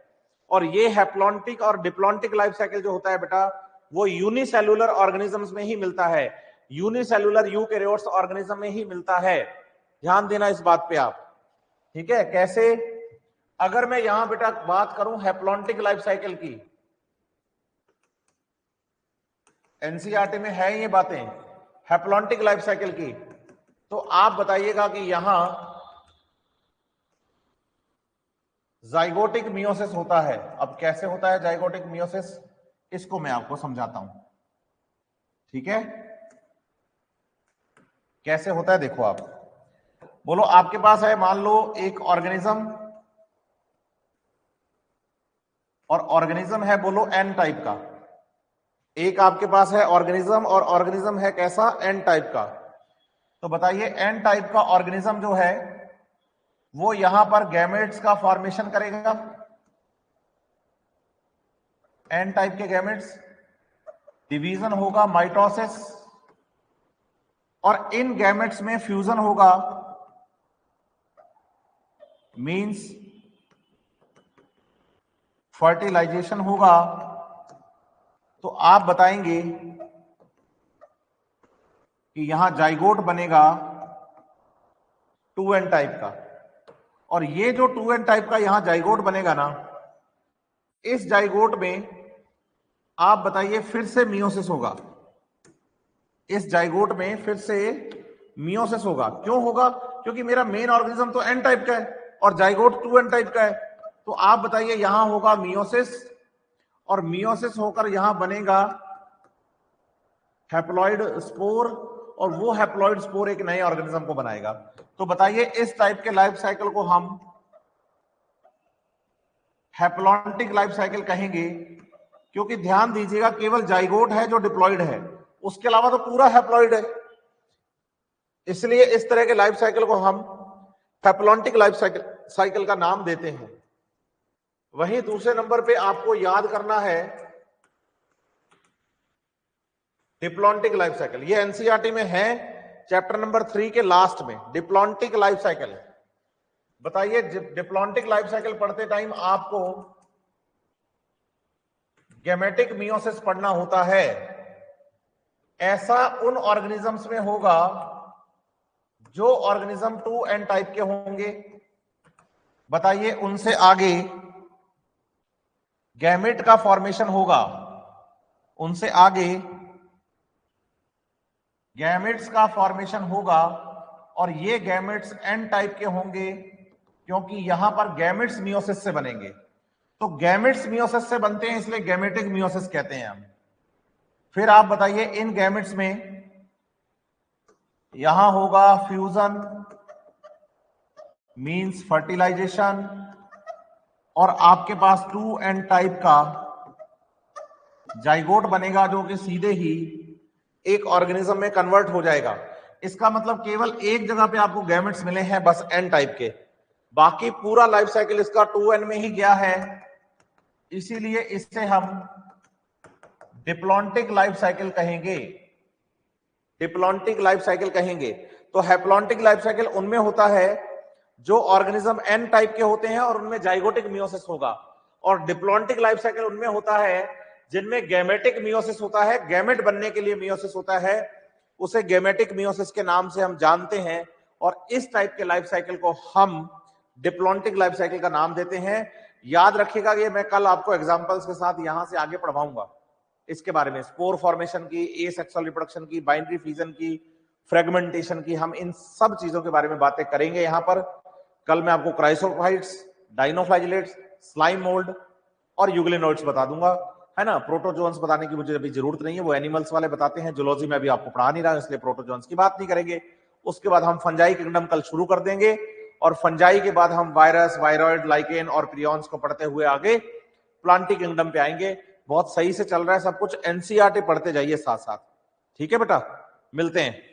और ये हैप्लॉन्टिक और डिप्लॉन्टिक लाइफ साइकिल जो होता है बेटा, वो यूनिसेलुलर ऑर्गेनिजम्स में ही मिलता है, यूनिसेलुलर यूकैरियोट्स ऑर्गेनिज्म में ही मिलता है। ध्यान देना इस बात पे आप, ठीक है। कैसे? अगर मैं यहां बेटा बात करूं हैप्लॉन्टिक लाइफ साइकिल की, एनसीईआरटी में है ये बातें हैप्लॉन्टिक लाइफ साइकिल की, तो आप बताइएगा कि यहां जाइगोटिक मियोसिस होता है। अब कैसे होता है जाइगोटिक मियोसिस, इसको मैं आपको समझाता हूं, ठीक है। कैसे होता है देखो आप, बोलो आपके पास है मान लो एक ऑर्गेनिज्म, और ऑर्गेनिज्म है बोलो एन टाइप का। एक आपके पास है ऑर्गेनिज्म और ऑर्गेनिज्म है कैसा? एन टाइप का। तो बताइए एन टाइप का ऑर्गेनिज्म जो है वो यहां पर गैमेट्स का फॉर्मेशन करेगा। एन टाइप के गैमेट्स, डिवीजन होगा माइटोसिस, और इन गैमेट्स में फ्यूजन होगा, मींस फर्टिलाइजेशन होगा। तो आप बताएंगे कि यहां जाइगोट बनेगा 2n टाइप का, और ये जो 2n टाइप का यहां जाइगोट बनेगा ना, इस जाइगोट में आप बताइए फिर से मियोसिस होगा। इस जाइगोट में फिर से मियोसिस होगा। क्यों होगा? क्योंकि मेरा मेन ऑर्गेनिज्म तो एन टाइप का है और जाइगोट 2n टाइप का है। तो आप बताइए यहां होगा मियोसिस, और मियोसिस होकर यहां बनेगा हैप्लॉइड स्पोर, और वो हैप्लॉइड स्पोर एक नए ऑर्गेनिज्म को बनाएगा। तो बताइए इस टाइप के लाइफ साइकिल को हम हैप्लॉन्टिक लाइफ साइकिल कहेंगे, क्योंकि ध्यान दीजिएगा केवल जाइगोट है जो डिप्लॉयड है, उसके अलावा तो पूरा हैप्लॉइड है, इसलिए इस तरह के लाइफ साइकिल को हम हैप्लॉन्टिक लाइफ साइकिल का नाम देते हैं। वहीं दूसरे नंबर पे आपको याद करना है डिप्लॉन्टिक लाइफ साइकिल, ये एनसीईआरटी में है चैप्टर नंबर 3 के लास्ट में, डिप्लॉन्टिक लाइफ साइकिल। बताइए डिप्लॉन्टिक लाइफ साइकिल पढ़ते टाइम आपको गैमेटिक मियोसिस पढ़ना होता है, ऐसा उन ऑर्गेनिजम्स में होगा जो ऑर्गेनिज्म 2n टाइप के होंगे। बताइए उनसे आगे गैमेट का फॉर्मेशन होगा, उनसे आगे गैमेट्स का फॉर्मेशन होगा, और ये गैमेट्स n टाइप के होंगे क्योंकि यहां पर गैमेट्स मियोसिस से बनेंगे। तो गैमेट्स मियोसिस से बनते हैं इसलिए गैमेटिक मियोसिस कहते हैं हम। फिर आप बताइए इन गैमेट्स में यहां होगा फ्यूजन मींस फर्टिलाइजेशन, और आपके पास 2n टाइप का जाइगोट बनेगा जो कि सीधे ही एक ऑर्गेनिज्म में कन्वर्ट हो जाएगा। इसका मतलब केवल एक जगह पे आपको गैमेट्स मिले हैं बस n टाइप के, बाकी पूरा लाइफ साइकिल इसका 2n में ही गया है, इसीलिए इससे हम डिप्लॉन्टिक लाइफ साइकिल कहेंगे, डिप्लॉन्टिक लाइफ साइकिल कहेंगे। तो हैप्लॉन्टिक लाइफ साइकिल उनमें होता है जो ऑर्गेनिज्म n टाइप के होते हैं और उनमें जाइगोटिक मियोसिस होगा, और डिप्लॉन्टिक लाइफ साइकिल उनमें होता है जिनमें गैमेटिक मियोसिस होता है, गैमेट बनने के लिए मियोसिस होता है, उसे गैमेटिक मियोसिस के नाम से हम जानते हैं, और इस टाइप के लाइफ साइकिल को हम डिप्लॉन्टिक लाइफ साइकिल का नाम देते हैं। याद रखिएगा, ये मैं कल आपको एग्जांपल्स के साथ यहां से आगे पढ़वाऊंगा इसके बारे में, स्पोर फॉर्मेशन की, एसेक्सुअल रिप्रोडक्शन की, बाइनरी फ्यूजन की, फ्रेगमेंटेशन की, हम इन सब चीजों के बारे में बातें करेंगे यहां पर। कल मैं आपको क्राइसोफाइट्स, डाइनोफ्लैजिलेट्स, स्लाइम मोल्ड और यूग्लिनोइड्स बता दूंगा, है ना। प्रोटोजोन्स बताने की मुझे अभी जरूरत नहीं है, वो एनिमल्स वाले बताते हैं, जूलॉजी में अभी आपको पढ़ा नहीं रहा, इसलिए प्रोटोजोन्स की बात नहीं करेंगे। उसके बाद हम फंजाई किंगडम कल शुरू कर देंगे, और फंजाई के बाद हम वायरस, वायरॉइड, लाइकेन और प्रियॉन्स को पढ़ते हुए आगे प्लांटी किंगडम पे आएंगे। बहुत सही से चल रहा है सब कुछ, एनसीईआरटी पढ़ते जाइए साथ साथ, ठीक है बेटा, मिलते हैं।